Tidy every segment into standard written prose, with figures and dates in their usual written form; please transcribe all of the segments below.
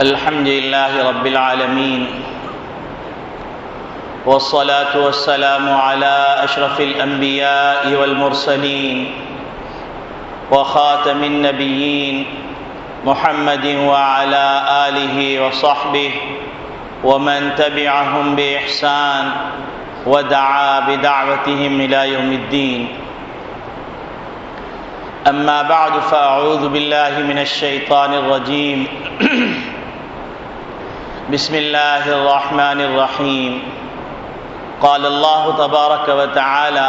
الحمد لله رب العالمين، والصلاة والسلام على أشرف الأنبياء والمرسلين وخاتم النبيين محمد وعلى آله وصحبه ومن تبعهم بإحسان ودعا بدعوتهم إلى يوم الدين. أما بعد فأعوذ بالله من الشيطان الرجيم. بسم الله الرحمن الرحيم. قال الله تبارك وتعالى: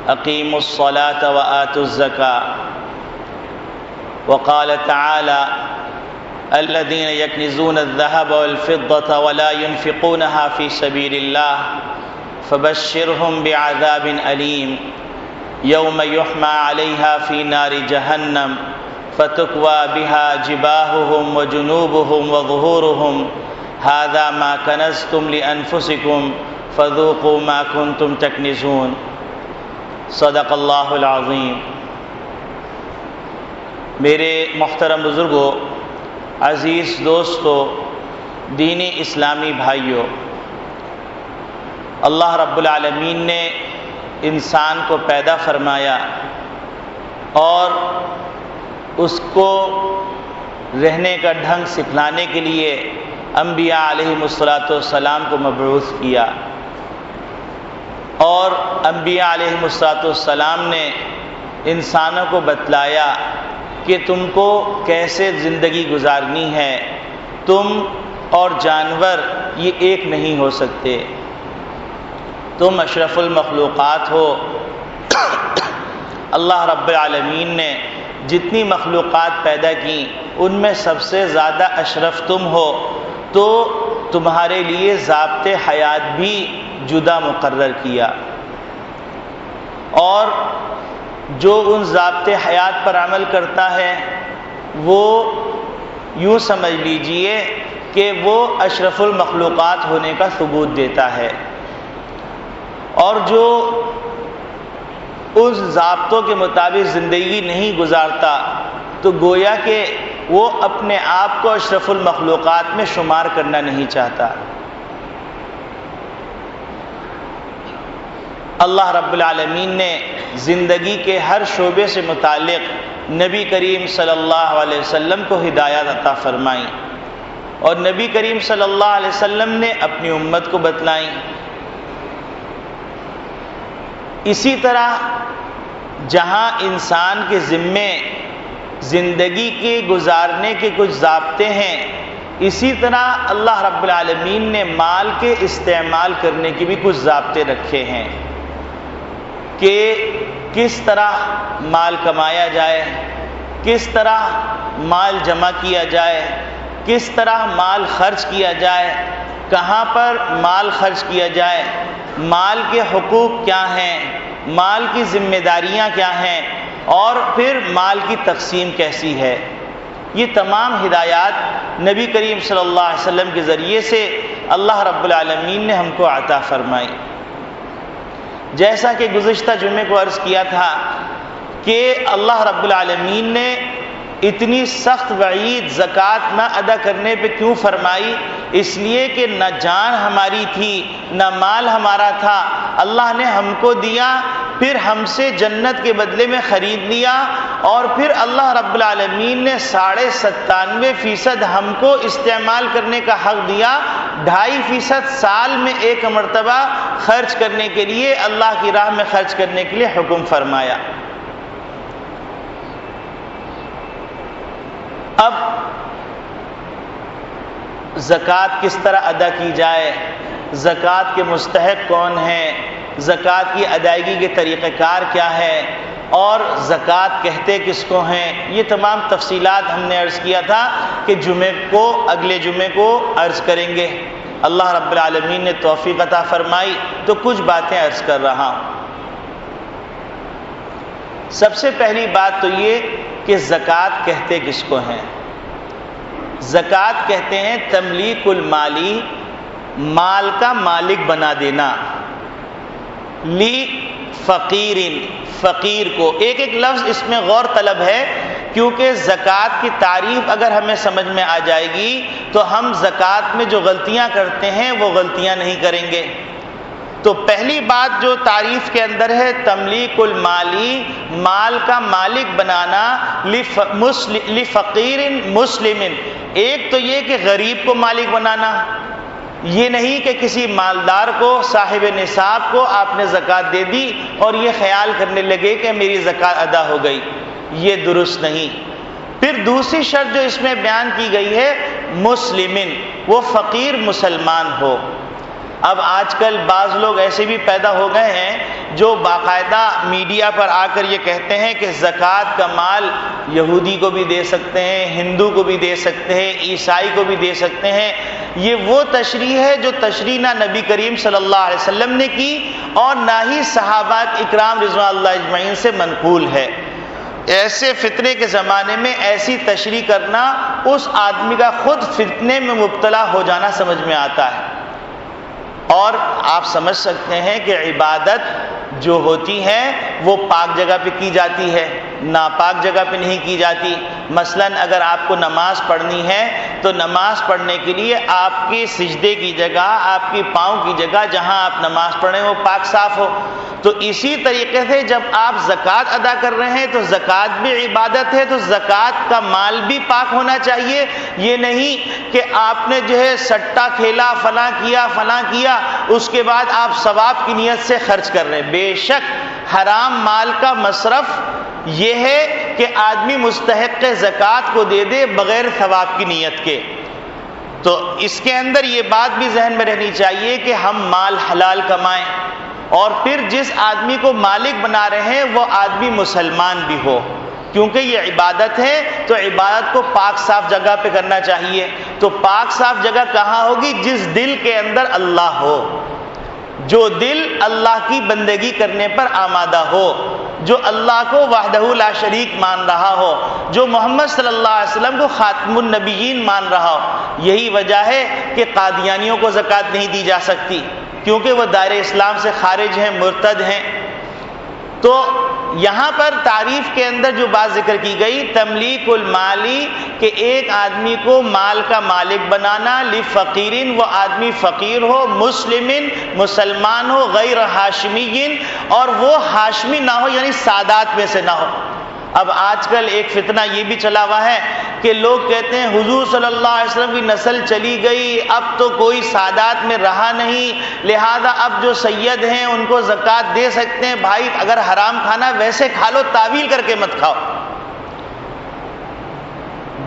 أقيموا الصلاة وآتوا الزكاة. وقال تعالى: الذين يكنزون الذهب والفضة ولا ينفقونها في سبيل الله فبشرهم بعذاب أليم يوم يحمى عليها في نار جهنم فتكوى بها جباههم وجنوبهم وظهورهم هذا ما كنزتم لأنفسكم فذوقوا ما كنتم تكنزون. صدق اللہ العظیم. میرے محترم بزرگوں، عزیز دوستوں، دینی اسلامی بھائیوں، اللہ رب العالمین نے انسان کو پیدا فرمایا اور اس کو رہنے کا ڈھنگ سکھلانے کے لیے انبیاء علیہم السلام کو مبعوث کیا، اور انبیاء علیہم السلام نے انسانوں کو بتلایا کہ تم کو کیسے زندگی گزارنی ہے. تم اور جانور یہ ایک نہیں ہو سکتے. تم اشرف المخلوقات ہو. اللہ رب العالمین نے جتنی مخلوقات پیدا کی ان میں سب سے زیادہ اشرف تم ہو، تو تمہارے لیے ضابط حیات بھی جدا مقرر کیا، اور جو ان ضابط حیات پر عمل کرتا ہے وہ یوں سمجھ لیجئے کہ وہ اشرف المخلوقات ہونے کا ثبوت دیتا ہے، اور جو اس ضابطوں کے مطابق زندگی نہیں گزارتا تو گویا کہ وہ اپنے آپ کو اشرف المخلوقات میں شمار کرنا نہیں چاہتا. اللہ رب العالمین نے زندگی کے ہر شعبے سے متعلق نبی کریم صلی اللہ علیہ وسلم کو ہدایات عطا فرمائی، اور نبی کریم صلی اللہ علیہ وسلم نے اپنی امت کو بتلائیں. اسی طرح جہاں انسان کے ذمے زندگی کے گزارنے کے کچھ ضابطے ہیں، اسی طرح اللہ رب العالمین نے مال کے استعمال کرنے کے بھی کچھ ضابطے رکھے ہیں کہ کس طرح مال کمایا جائے، کس طرح مال جمع کیا جائے، کس طرح مال خرچ کیا جائے، کہاں پر مال خرچ کیا جائے، مال کے حقوق کیا ہیں، مال کی ذمہ داریاں کیا ہیں، اور پھر مال کی تقسیم کیسی ہے. یہ تمام ہدایات نبی کریم صلی اللہ علیہ وسلم کے ذریعے سے اللہ رب العالمین نے ہم کو عطا فرمائی. جیسا کہ گزشتہ جمعے کو عرض کیا تھا کہ اللہ رب العالمین نے اتنی سخت وعید زکوٰۃ نہ ادا کرنے پہ کیوں فرمائی؟ اس لیے کہ نہ جان ہماری تھی نہ مال ہمارا تھا، اللہ نے ہم کو دیا، پھر ہم سے جنت کے بدلے میں خرید لیا، اور پھر اللہ رب العالمین نے 97.5% ہم کو استعمال کرنے کا حق دیا. 2.5% سال میں ایک مرتبہ خرچ کرنے کے لیے، اللہ کی راہ میں خرچ کرنے کے لیے حکم فرمایا. اب زکوٰۃ کس طرح ادا کی جائے، زکوٰۃ کے مستحق کون ہیں، زکوٰۃ کی ادائیگی کے طریقہ کار کیا ہے، اور زکوٰۃ کہتے کس کو ہیں، یہ تمام تفصیلات ہم نے عرض کیا تھا کہ اگلے جمعے کو عرض کریں گے. اللہ رب العالمین نے توفیق عطا فرمائی تو کچھ باتیں عرض کر رہا ہوں. سب سے پہلی بات تو یہ کہ زکوٰۃ کہتے کس کو ہیں. زکوٰۃ کہتے ہیں تملیک المالی، مال کا مالک بنا دینا، لی فقیر، فقیر کو. ایک ایک لفظ اس میں غور طلب ہے کیونکہ زکوٰۃ کی تعریف اگر ہمیں سمجھ میں آ جائے گی تو ہم زکوٰۃ میں جو غلطیاں کرتے ہیں وہ غلطیاں نہیں کریں گے۔ تو پہلی بات جو تعریف کے اندر ہے، تملیک المالی، مال کا مالک بنانا، لفقیر مسلم، ایک تو یہ کہ غریب کو مالک بنانا، یہ نہیں کہ کسی مالدار کو، صاحب نصاب کو آپ نے زکوٰۃ دے دی اور یہ خیال کرنے لگے کہ میری زکوٰۃ ادا ہو گئی، یہ درست نہیں۔ پھر دوسری شرط جو اس میں بیان کی گئی ہے، مسلمن، وہ فقیر مسلمان ہو۔ اب آج کل بعض لوگ ایسے بھی پیدا ہو گئے ہیں جو باقاعدہ میڈیا پر آ کر یہ کہتے ہیں کہ زکوٰۃ کا مال یہودی کو بھی دے سکتے ہیں، ہندو کو بھی دے سکتے ہیں، عیسائی کو بھی دے سکتے ہیں۔ یہ وہ تشریح ہے جو تشریح نہ نبی کریم صلی اللہ علیہ وسلم نے کی اور نہ ہی صحابہ اکرام رضوان اللہ اجمعین سے منقول ہے۔ ایسے فتنے کے زمانے میں ایسی تشریح کرنا اس آدمی کا خود فتنے میں مبتلا ہو جانا سمجھ میں آتا ہے۔ اور آپ سمجھ سکتے ہیں کہ عبادت جو ہوتی ہے وہ پاک جگہ پہ کی جاتی ہے، ناپاک جگہ پہ نہیں کی جاتی۔ مثلاً اگر آپ کو نماز پڑھنی ہے تو نماز پڑھنے کے لیے آپ کے سجدے کی جگہ، آپ کی پاؤں کی جگہ جہاں آپ نماز پڑھیں وہ پاک صاف ہو۔ تو اسی طریقے سے جب آپ زکوٰۃ ادا کر رہے ہیں تو زکوٰۃ بھی عبادت ہے، تو زکوٰۃ کا مال بھی پاک ہونا چاہیے۔ یہ نہیں کہ آپ نے جو ہے سٹا کھیلا، فلاں کیا، اس کے بعد آپ ثواب کی نیت سے خرچ کر رہے ہیں۔ بے شک حرام مال کا مصرف یہ ہے کہ آدمی مستحق زکوٰۃ کو دے دے بغیر ثواب کی نیت کے۔ تو اس کے اندر یہ بات بھی ذہن میں رہنی چاہیے کہ ہم مال حلال کمائیں، اور پھر جس آدمی کو مالک بنا رہے ہیں وہ آدمی مسلمان بھی ہو، کیونکہ یہ عبادت ہے تو عبادت کو پاک صاف جگہ پہ کرنا چاہیے۔ تو پاک صاف جگہ کہاں ہوگی؟ جس دل کے اندر اللہ ہو، جو دل اللہ کی بندگی کرنے پر آمادہ ہو، جو اللہ کو وحدہ لا شریک مان رہا ہو، جو محمد صلی اللہ علیہ وسلم کو خاتم النبیین مان رہا ہو۔ یہی وجہ ہے کہ قادیانیوں کو زکوٰۃ نہیں دی جا سکتی، کیونکہ وہ دائرہ اسلام سے خارج ہیں، مرتد ہیں۔ تو یہاں پر تعریف کے اندر جو بات ذکر کی گئی، تملیک المالی، کہ ایک آدمی کو مال کا مالک بنانا، لفقیرن، وہ آدمی فقیر ہو، مسلمن، مسلمان ہو، غیر ہاشمین، اور وہ ہاشمی نہ ہو، یعنی سادات میں سے نہ ہو۔ اب آج کل ایک فتنہ یہ بھی چلا ہوا ہے کہ لوگ کہتے ہیں حضور صلی اللہ علیہ وسلم کی نسل چلی گئی، اب تو کوئی سادات میں رہا نہیں، لہذا اب جو سید ہیں ان کو زکوٰۃ دے سکتے ہیں۔ بھائی اگر حرام کھانا ویسے کھا لو، تعویل کر کے مت کھاؤ۔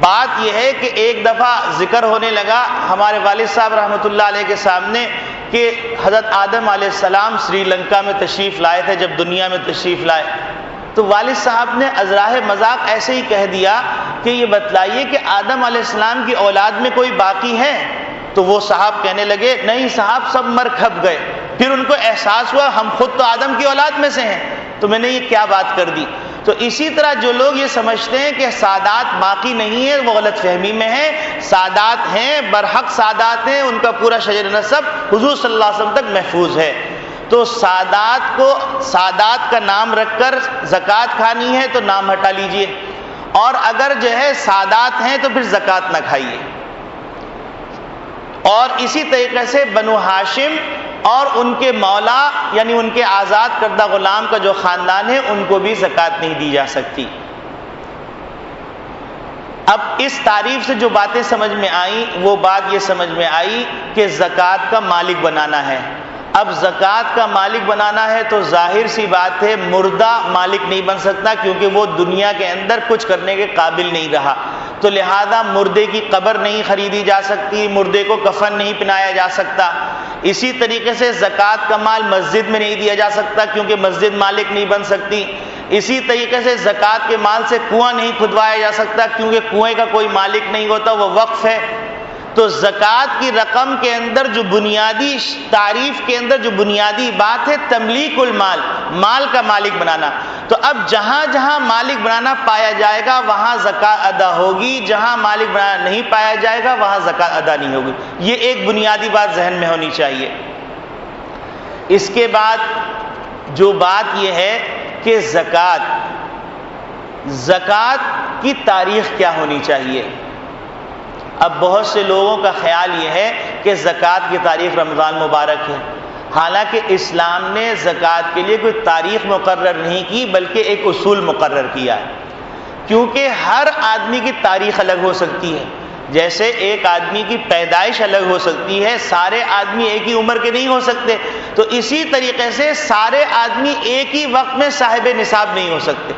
بات یہ ہے کہ ایک دفعہ ذکر ہونے لگا ہمارے والد صاحب رحمۃ اللہ علیہ کے سامنے کہ حضرت آدم علیہ السلام سری لنکا میں تشریف لائے تھے، جب دنیا میں تشریف لائے تو والد صاحب نے ازراہ مذاق ایسے ہی کہہ دیا کہ یہ بتلائیے کہ آدم علیہ السلام کی اولاد میں کوئی باقی ہے؟ تو وہ صاحب کہنے لگے نہیں صاحب، سب مر کھپ گئے۔ پھر ان کو احساس ہوا ہم خود تو آدم کی اولاد میں سے ہیں، تو میں نے یہ کیا بات کر دی۔ تو اسی طرح جو لوگ یہ سمجھتے ہیں کہ سادات باقی نہیں ہے، وہ غلط فہمی میں ہیں۔ سادات ہیں، برحق سادات ہیں، ان کا پورا شجر نسب حضور صلی اللہ علیہ وسلم تک محفوظ ہے۔ تو سادات کو سادات کا نام رکھ کر زکوٰۃ کھانی ہے تو نام ہٹا لیجئے، اور اگر جو ہے سادات ہیں تو پھر زکوٰۃ نہ کھائیے۔ اور اسی طریقے سے بنو ہاشم اور ان کے مولا یعنی ان کے آزاد کردہ غلام کا جو خاندان ہے ان کو بھی زکوٰۃ نہیں دی جا سکتی۔ اب اس تعریف سے جو باتیں سمجھ میں آئیں وہ بات یہ سمجھ میں آئی کہ زکوٰۃ کا مالک بنانا ہے۔ اب زکوٰۃ کا مالک بنانا ہے تو ظاہر سی بات ہے مردہ مالک نہیں بن سکتا، کیونکہ وہ دنیا کے اندر کچھ کرنے کے قابل نہیں رہا، تو لہذا مردے کی قبر نہیں خریدی جا سکتی، مردے کو کفن نہیں پہنایا جا سکتا۔ اسی طریقے سے زکوٰۃ کا مال مسجد میں نہیں دیا جا سکتا، کیونکہ مسجد مالک نہیں بن سکتی۔ اسی طریقے سے زکوٰۃ کے مال سے کنواں نہیں کھدوایا جا سکتا، کیونکہ کنویں کا کوئی مالک نہیں ہوتا، وہ وقف ہے۔ تو زکوٰۃ کی رقم کے اندر جو بنیادی تعریف کے اندر جو بنیادی بات ہے تملیک المال، مال کا مالک بنانا۔ تو اب جہاں جہاں مالک بنانا پایا جائے گا وہاں زکوٰۃ ادا ہوگی، جہاں مالک بنانا نہیں پایا جائے گا وہاں زکوٰۃ ادا نہیں ہوگی۔ یہ ایک بنیادی بات ذہن میں ہونی چاہیے۔ اس کے بعد جو بات یہ ہے کہ زکوٰۃ کی تاریخ کیا ہونی چاہیے؟ اب بہت سے لوگوں کا خیال یہ ہے کہ زکوٰۃ کی تاریخ رمضان مبارک ہے، حالانکہ اسلام نے زکوٰۃ کے لیے کوئی تاریخ مقرر نہیں کی بلکہ ایک اصول مقرر کیا ہے، کیونکہ ہر آدمی کی تاریخ الگ ہو سکتی ہے۔ جیسے ایک آدمی کی پیدائش الگ ہو سکتی ہے، سارے آدمی ایک ہی عمر کے نہیں ہو سکتے، تو اسی طریقے سے سارے آدمی ایک ہی وقت میں صاحب نصاب نہیں ہو سکتے۔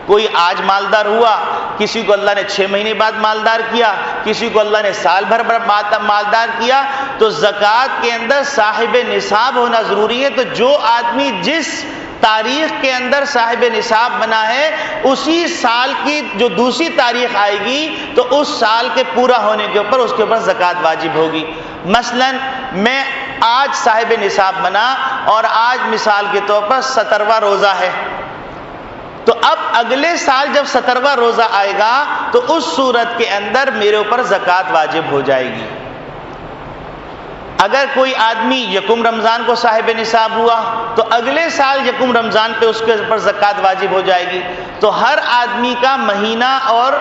کوئی آج مالدار ہوا، کسی کو اللہ نے 6 مہینے بعد مالدار کیا، کسی کو اللہ نے سال بھر بعد مالدار کیا، تو زکوٰۃ کے اندر صاحب نصاب ہونا ضروری ہے۔ تو جو آدمی جس تاریخ کے اندر صاحب نصاب بنا ہے، اسی سال کی جو دوسری تاریخ آئے گی تو اس سال کے پورا ہونے کے اوپر اس کے اوپر زکوٰۃ واجب ہوگی۔ مثلا میں آج صاحب نصاب بنا اور آج مثال کے طور پر 17واں روزہ ہے، تو اب اگلے سال جب 17واں روزہ آئے گا تو اس صورت کے اندر میرے اوپر زکوٰۃ واجب ہو جائے گی۔ اگر کوئی آدمی یکم رمضان کو صاحب نصاب ہوا تو اگلے سال یکم رمضان پہ اس کے اوپر زکوٰۃ واجب ہو جائے گی۔ تو ہر آدمی کا مہینہ اور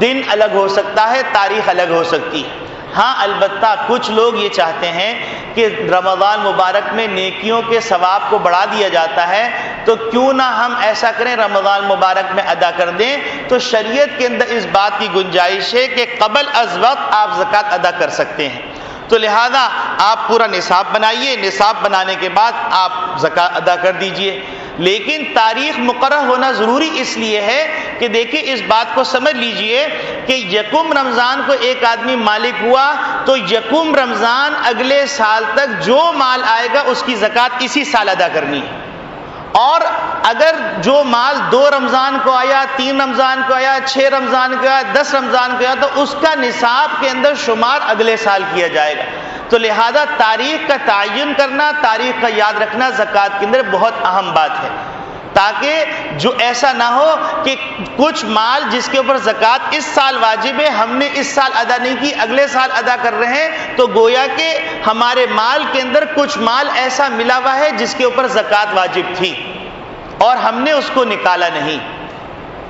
دن الگ ہو سکتا ہے، تاریخ الگ ہو سکتی ہے۔ ہاں البتہ کچھ لوگ یہ چاہتے ہیں کہ رمضان مبارک میں نیکیوں کے ثواب کو بڑھا دیا جاتا ہے، تو کیوں نہ ہم ایسا کریں رمضان مبارک میں ادا کر دیں۔ تو شریعت کے اندر اس بات کی گنجائش ہے کہ قبل از وقت آپ زکوٰۃ ادا کر سکتے ہیں، تو لہذا آپ پورا نصاب بنائیے، نصاب بنانے کے بعد آپ زکوٰۃ ادا کر دیجئے۔ لیکن تاریخ مقرر ہونا ضروری اس لیے ہے کہ دیکھیں اس بات کو سمجھ لیجئے کہ یکم رمضان کو ایک آدمی مالک ہوا تو یکم رمضان اگلے سال تک جو مال آئے گا اس کی زکوٰۃ اسی سال ادا کرنی ہے۔ اور اگر جو مال 2 رمضان کو آیا، 3 رمضان کو آیا، 6 رمضان کو آیا، 10 رمضان کو آیا، تو اس کا نصاب کے اندر شمار اگلے سال کیا جائے گا۔ تو لہذا تاریخ کا تعین کرنا، تاریخ کا یاد رکھنا زکوٰۃ کے اندر بہت اہم بات ہے، تاکہ جو ایسا نہ ہو کہ کچھ مال جس کے اوپر زکوٰۃ اس سال واجب ہے ہم نے اس سال ادا نہیں کی، اگلے سال ادا کر رہے ہیں، تو گویا کہ ہمارے مال کے اندر کچھ مال ایسا ملا ہوا ہے جس کے اوپر زکوٰۃ واجب تھی اور ہم نے اس کو نکالا نہیں۔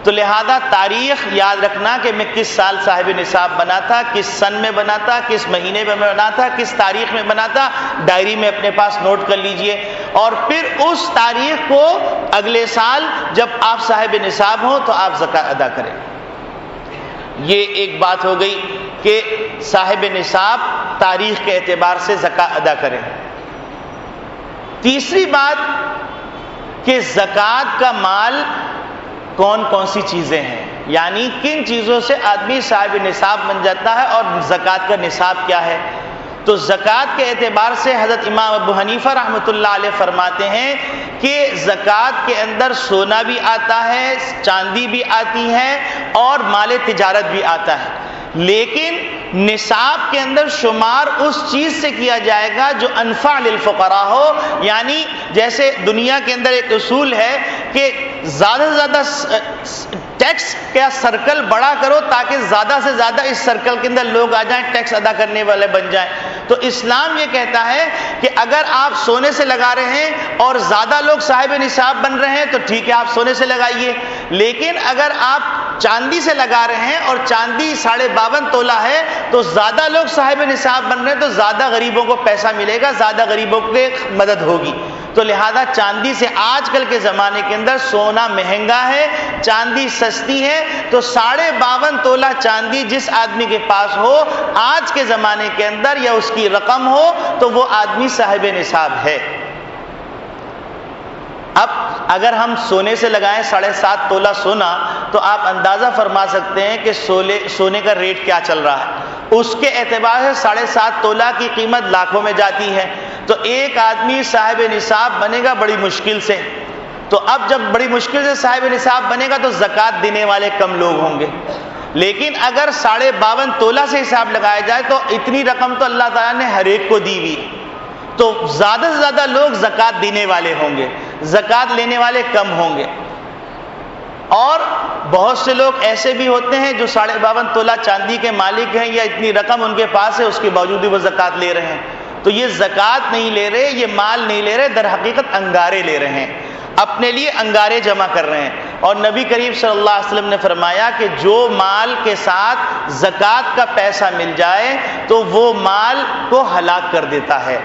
تو لہذا تاریخ یاد رکھنا کہ میں کس سال صاحب نصاب بنا تھا، کس سن میں بنا تھا، کس مہینے میں بنا تھا، کس تاریخ میں بنا تھا، ڈائری میں اپنے پاس نوٹ کر لیجئے، اور پھر اس تاریخ کو اگلے سال جب آپ صاحب نصاب ہوں تو آپ زکوٰۃ ادا کریں۔ یہ ایک بات ہو گئی کہ صاحب نصاب تاریخ کے اعتبار سے زکوٰۃ ادا کریں۔ تیسری بات کہ زکوٰۃ کا مال کون کون سی چیزیں ہیں، یعنی کن چیزوں سے آدمی صاحب نصاب بن جاتا ہے اور زکوٰۃ کا نصاب کیا ہے۔ تو زکوٰۃ کے اعتبار سے حضرت امام ابو حنیفہ رحمۃ اللہ علیہ فرماتے ہیں کہ زکوٰۃ کے اندر سونا بھی آتا ہے، چاندی بھی آتی ہے اور مال تجارت بھی آتا ہے، لیکن نصاب کے اندر شمار اس چیز سے کیا جائے گا جو انفع للفقراء ہو۔ یعنی جیسے دنیا کے اندر ایک اصول ہے کہ زیادہ سے زیادہ ٹیکس کا سرکل بڑا کرو تاکہ زیادہ سے زیادہ اس سرکل کے اندر لوگ آ جائیں، ٹیکس ادا کرنے والے بن جائیں۔ تو اسلام یہ کہتا ہے کہ اگر آپ سونے سے لگا رہے ہیں اور زیادہ لوگ صاحب نصاب بن رہے ہیں تو ٹھیک ہے، آپ سونے سے لگائیے، لیکن اگر آپ چاندی سے لگا رہے ہیں اور چاندی 52.5 تولہ ہے تو زیادہ لوگ صاحب نصاب بن رہے ہیں تو زیادہ غریبوں کو پیسہ ملے گا، زیادہ غریبوں کی مدد ہوگی۔ تو لہذا چاندی سے آج کل کے زمانے کے اندر سونا مہنگا ہے، چاندی سستی ہے، تو 52.5 تولہ چاندی جس آدمی کے پاس ہو آج کے زمانے کے اندر یا اس کی رقم ہو تو وہ آدمی صاحب نصاب ہے۔ اب اگر ہم سونے سے لگائیں 7.5 تولہ سونا تو آپ اندازہ فرما سکتے ہیں کہ سونے کا ریٹ کیا چل رہا ہے۔ اس کے اعتبار سے 7.5 تولہ کی قیمت لاکھوں میں جاتی ہے، تو ایک آدمی صاحب نصاب بنے گا بڑی مشکل سے۔ تو اب جب بڑی مشکل سے صاحب نصاب بنے گا تو زکوٰۃ دینے والے کم لوگ ہوں گے، لیکن اگر 52.5 تولہ سے حساب لگایا جائے تو اتنی رقم تو اللہ تعالیٰ نے ہر ایک کو دی ہوئی، تو زیادہ سے زیادہ لوگ زکوٰۃ دینے والے ہوں گے، زکوٰۃ لینے والے کم ہوں گے۔ اور بہت سے لوگ ایسے بھی ہوتے ہیں جو 52.5 تولہ چاندی کے مالک ہیں یا اتنی رقم ان کے پاس ہے، اس کے باوجود بھی وہ زکوٰۃ لے رہے ہیں۔ تو یہ زکوٰۃ نہیں لے رہے، یہ مال نہیں لے رہے، در حقیقت انگارے لے رہے ہیں، اپنے لیے انگارے جمع کر رہے ہیں۔ اور نبی کریم صلی اللہ علیہ وسلم نے فرمایا کہ جو مال کے ساتھ زکوٰۃ کا پیسہ مل جائے تو وہ مال کو ہلاک کر دیتا ہے۔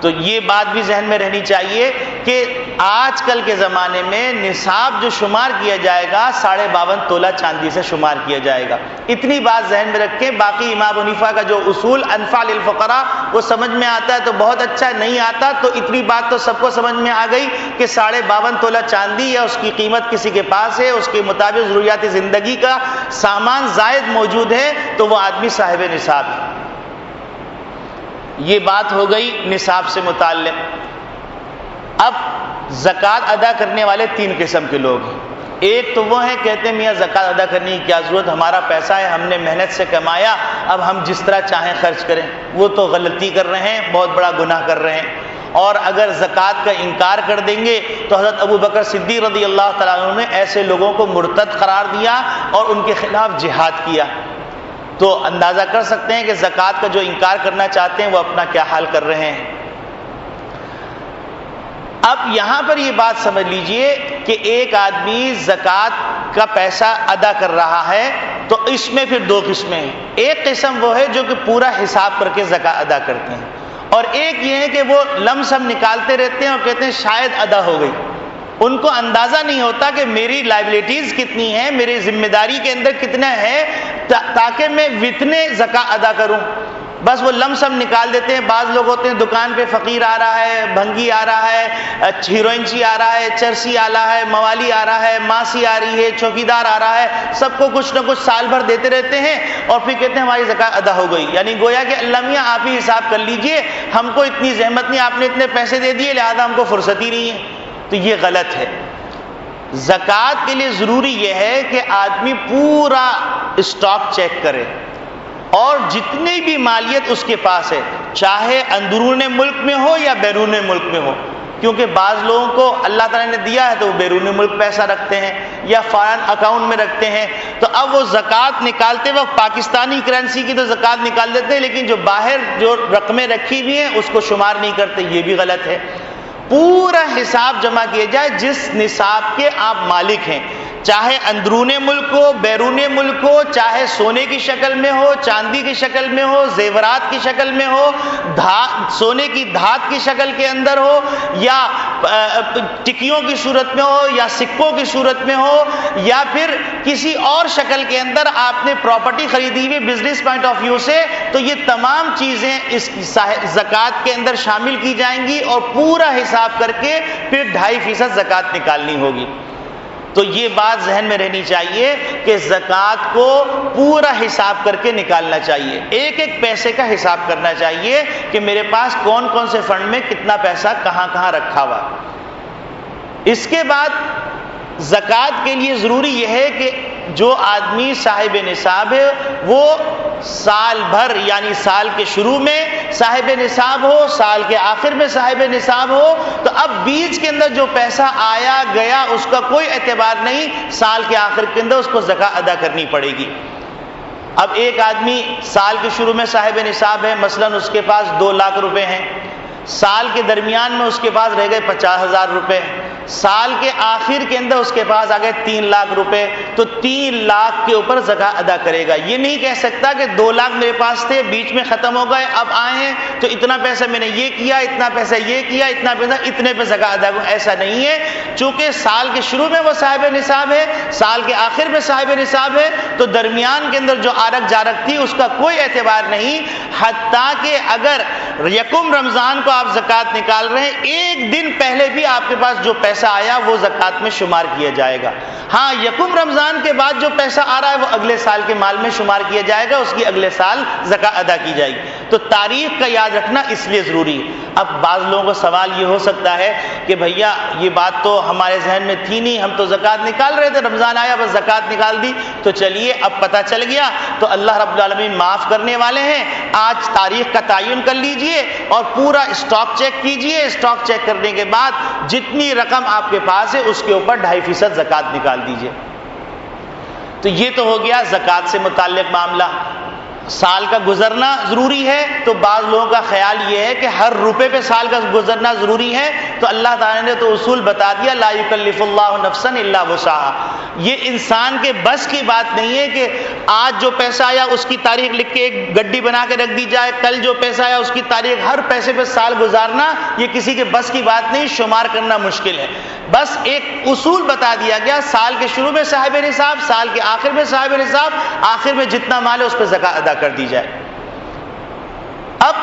تو یہ بات بھی ذہن میں رہنی چاہیے کہ آج کل کے زمانے میں نصاب جو شمار کیا جائے گا 52.5 تولہ چاندی سے شمار کیا جائے گا۔ اتنی بات ذہن میں رکھیں، باقی امام حنیفہ کا جو اصول انفع للفقراء وہ سمجھ میں آتا ہے تو بہت اچھا، نہیں آتا تو اتنی بات تو سب کو سمجھ میں آ گئی کہ 52.5 تولہ چاندی یا اس کی قیمت کسی کے پاس ہے، اس کے مطابق ضروریات زندگی کا سامان زائد موجود ہے تو وہ آدمی صاحب نصاب ہے۔ یہ بات ہو گئی نصاب سے متعلق۔ اب زکوٰۃ ادا کرنے والے 3 قسم کے لوگ ہیں۔ ایک تو وہ ہیں کہتے ہیں میاں زکوٰۃ ادا کرنے کی کیا ضرورت، ہمارا پیسہ ہے، ہم نے محنت سے کمایا، اب ہم جس طرح چاہیں خرچ کریں۔ وہ تو غلطی کر رہے ہیں، بہت بڑا گناہ کر رہے ہیں۔ اور اگر زکوٰۃ کا انکار کر دیں گے تو حضرت ابو بکر صدیق رضی اللہ تعالیٰ عنہ نے ایسے لوگوں کو مرتد قرار دیا اور ان کے خلاف جہاد کیا۔ تو اندازہ کر سکتے ہیں کہ زکوٰۃ کا جو انکار کرنا چاہتے ہیں وہ اپنا کیا حال کر رہے ہیں۔ اب یہاں پر یہ بات سمجھ لیجئے کہ ایک آدمی زکوٰۃ کا پیسہ ادا کر رہا ہے تو اس میں پھر 2 قسمیں ہیں۔ ایک قسم وہ ہے جو کہ پورا حساب کر کے زکوٰۃ ادا کرتے ہیں، اور ایک یہ ہے کہ وہ لم سم نکالتے رہتے ہیں اور کہتے ہیں شاید ادا ہو گئی۔ ان کو اندازہ نہیں ہوتا کہ میری لائبلٹیز کتنی ہیں، میری ذمہ داری کے اندر کتنا ہے تاکہ میں وتنے زکوٰۃ ادا کروں۔ بس وہ لم سم نکال دیتے ہیں۔ بعض لوگ ہوتے ہیں دکان پہ فقیر آ رہا ہے، بھنگی آ رہا ہے، ہیروئنچی آ رہا ہے، چرسی آ رہا ہے، موالی آ رہا ہے، ماسی آ رہی ہے، چوکیدار آ رہا ہے، سب کو کچھ نہ کچھ سال بھر دیتے رہتے ہیں اور پھر کہتے ہیں ہماری زکوٰۃ ادا ہو گئی۔ یعنی گویا کہ اللہ میاں آپ ہی حساب کر لیجئے، ہم کو اتنی زحمت نہیں، آپ نے اتنے پیسے دے دیے لہذا ہم کو فرصت ہی نہیں ہے۔ تو یہ غلط ہے۔ زکوٰۃ کے لیے ضروری یہ ہے کہ آدمی پورا اسٹاک چیک کرے اور جتنی بھی مالیت اس کے پاس ہے، چاہے اندرون ملک میں ہو یا بیرون ملک میں ہو، کیونکہ بعض لوگوں کو اللہ تعالیٰ نے دیا ہے تو وہ بیرون ملک پیسہ رکھتے ہیں یا فارن اکاؤنٹ میں رکھتے ہیں، تو اب وہ زکوٰۃ نکالتے وقت پاکستانی کرنسی کی تو زکوٰۃ نکال دیتے ہیں لیکن جو باہر جو رقمیں رکھی ہوئی ہیں اس کو شمار نہیں کرتے، یہ بھی غلط ہے۔ پورا حساب جمع کیا جائے جس نصاب کے آپ مالک ہیں، چاہے اندرون ملک ہو، بیرون ملک ہو، چاہے سونے کی شکل میں ہو، چاندی کی شکل میں ہو، زیورات کی شکل میں ہو، سونے کی دھات کی شکل کے اندر ہو، یا ٹکیوں کی صورت میں ہو، یا سکوں کی صورت میں ہو، یا پھر کسی اور شکل کے اندر آپ نے پراپرٹی خریدی ہوئی بزنس پوائنٹ آف ویو سے، تو یہ تمام چیزیں اس زکوٰۃ کے اندر شامل کی جائیں گی اور پورا حساب کر کے پھر 2.5% زکوٰۃ نکالنی ہوگی۔ تو یہ بات ذہن میں رہنی چاہیے کہ زکوٰۃ کو پورا حساب کر کے نکالنا چاہیے، ایک ایک پیسے کا حساب کرنا چاہیے کہ میرے پاس کون کون سے فنڈ میں کتنا پیسہ کہاں کہاں رکھا ہوا۔ اس کے بعد زکوٰۃ کے لیے ضروری یہ ہے کہ جو آدمی صاحب نصاب ہے وہ سال بھر یعنی سال کے شروع میں صاحب نصاب ہو، سال کے آخر میں صاحب نصاب ہو، تو اب بیچ کے اندر جو پیسہ آیا گیا اس کا کوئی اعتبار نہیں، سال کے آخر کے اندر اس کو زکوٰۃ ادا کرنی پڑے گی۔ اب ایک آدمی سال کے شروع میں صاحب نصاب ہے، مثلا اس کے پاس 2 لاکھ روپے ہیں، سال کے درمیان میں اس کے پاس رہ گئے 50,000 روپے، سال کے آخر کے اندر اس کے پاس آ گئے 3 لاکھ روپے، تو 3 لاکھ کے اوپر زکوٰۃ ادا کرے گا۔ یہ نہیں کہہ سکتا کہ 2 لاکھ میرے پاس تھے، بیچ میں ختم ہو گئے، اب آئے ہیں تو اتنا پیسہ میں نے یہ کیا، اتنا پیسہ یہ کیا، اتنا پیسہ اتنے پہ زکوٰۃ ادا کروں، ایسا نہیں ہے۔ چونکہ سال کے شروع میں وہ صاحب نصاب ہے، سال کے آخر میں صاحب نصاب ہے، تو درمیان کے اندر جو آرک جارک تھی اس کا کوئی اعتبار نہیں، حتیٰ کہ اگر یکم رمضان کو آپ زکوٰۃ نکال رہے ہیں، ایک دن پہلے بھی آپ کے پاس جو پیسہ آیا وہ زکوٰۃ میں شمار کیا جائے گا۔ ہاں، یکم رمضان کے بعد جو پیسہ آ رہا ہے وہ اگلے سال کے مال میں شمار کیا جائے گا، اس کی اگلے سال زکوٰۃ ادا کی جائے گی۔ تو تاریخ کا یاد رکھنا اس لیے ضروری ہے۔ اب بعض لوگوں کو سوال یہ ہو سکتا ہے کہ بھیا یہ بات تو ہمارے ذہن میں تھی نہیں، ہم تو زکوٰۃ نکال رہے تھے، رمضان آیا بس زکوٰۃ نکال دی۔ تو چلیے اب پتہ چل گیا تو اللہ رب العالمین معاف کرنے والے ہیں۔ آج تاریخ کا تعین کر لیجئے اور پورا اسٹاک چیک کیجئے، اسٹاک چیک کرنے کے بعد جتنی رقم آپ کے پاس ہے اس کے اوپر 2.5% زکوٰۃ نکال دیجئے۔ تو یہ تو ہو گیا زکوٰۃ سے متعلق معاملہ۔ سال کا گزرنا ضروری ہے، تو بعض لوگوں کا خیال یہ ہے کہ ہر روپے پہ سال کا گزرنا ضروری ہے، تو اللہ تعالیٰ نے تو اصول بتا دیا، لا یکلف اللہ نفسا الا وسعها۔ یہ انسان کے بس کی بات نہیں ہے کہ آج جو پیسہ آیا اس کی تاریخ لکھ کے ایک گڈی بنا کے رکھ دی جائے، کل جو پیسہ آیا اس کی تاریخ، ہر پیسے پہ سال گزارنا یہ کسی کے بس کی بات نہیں، شمار کرنا مشکل ہے۔ بس ایک اصول بتا دیا گیا، سال کے شروع میں صاحب نصاب، سال کے آخر میں صاحب نصاب، آخر میں جتنا مال ہے اس پہ زکوٰۃ ادا کر دی جائے۔ اب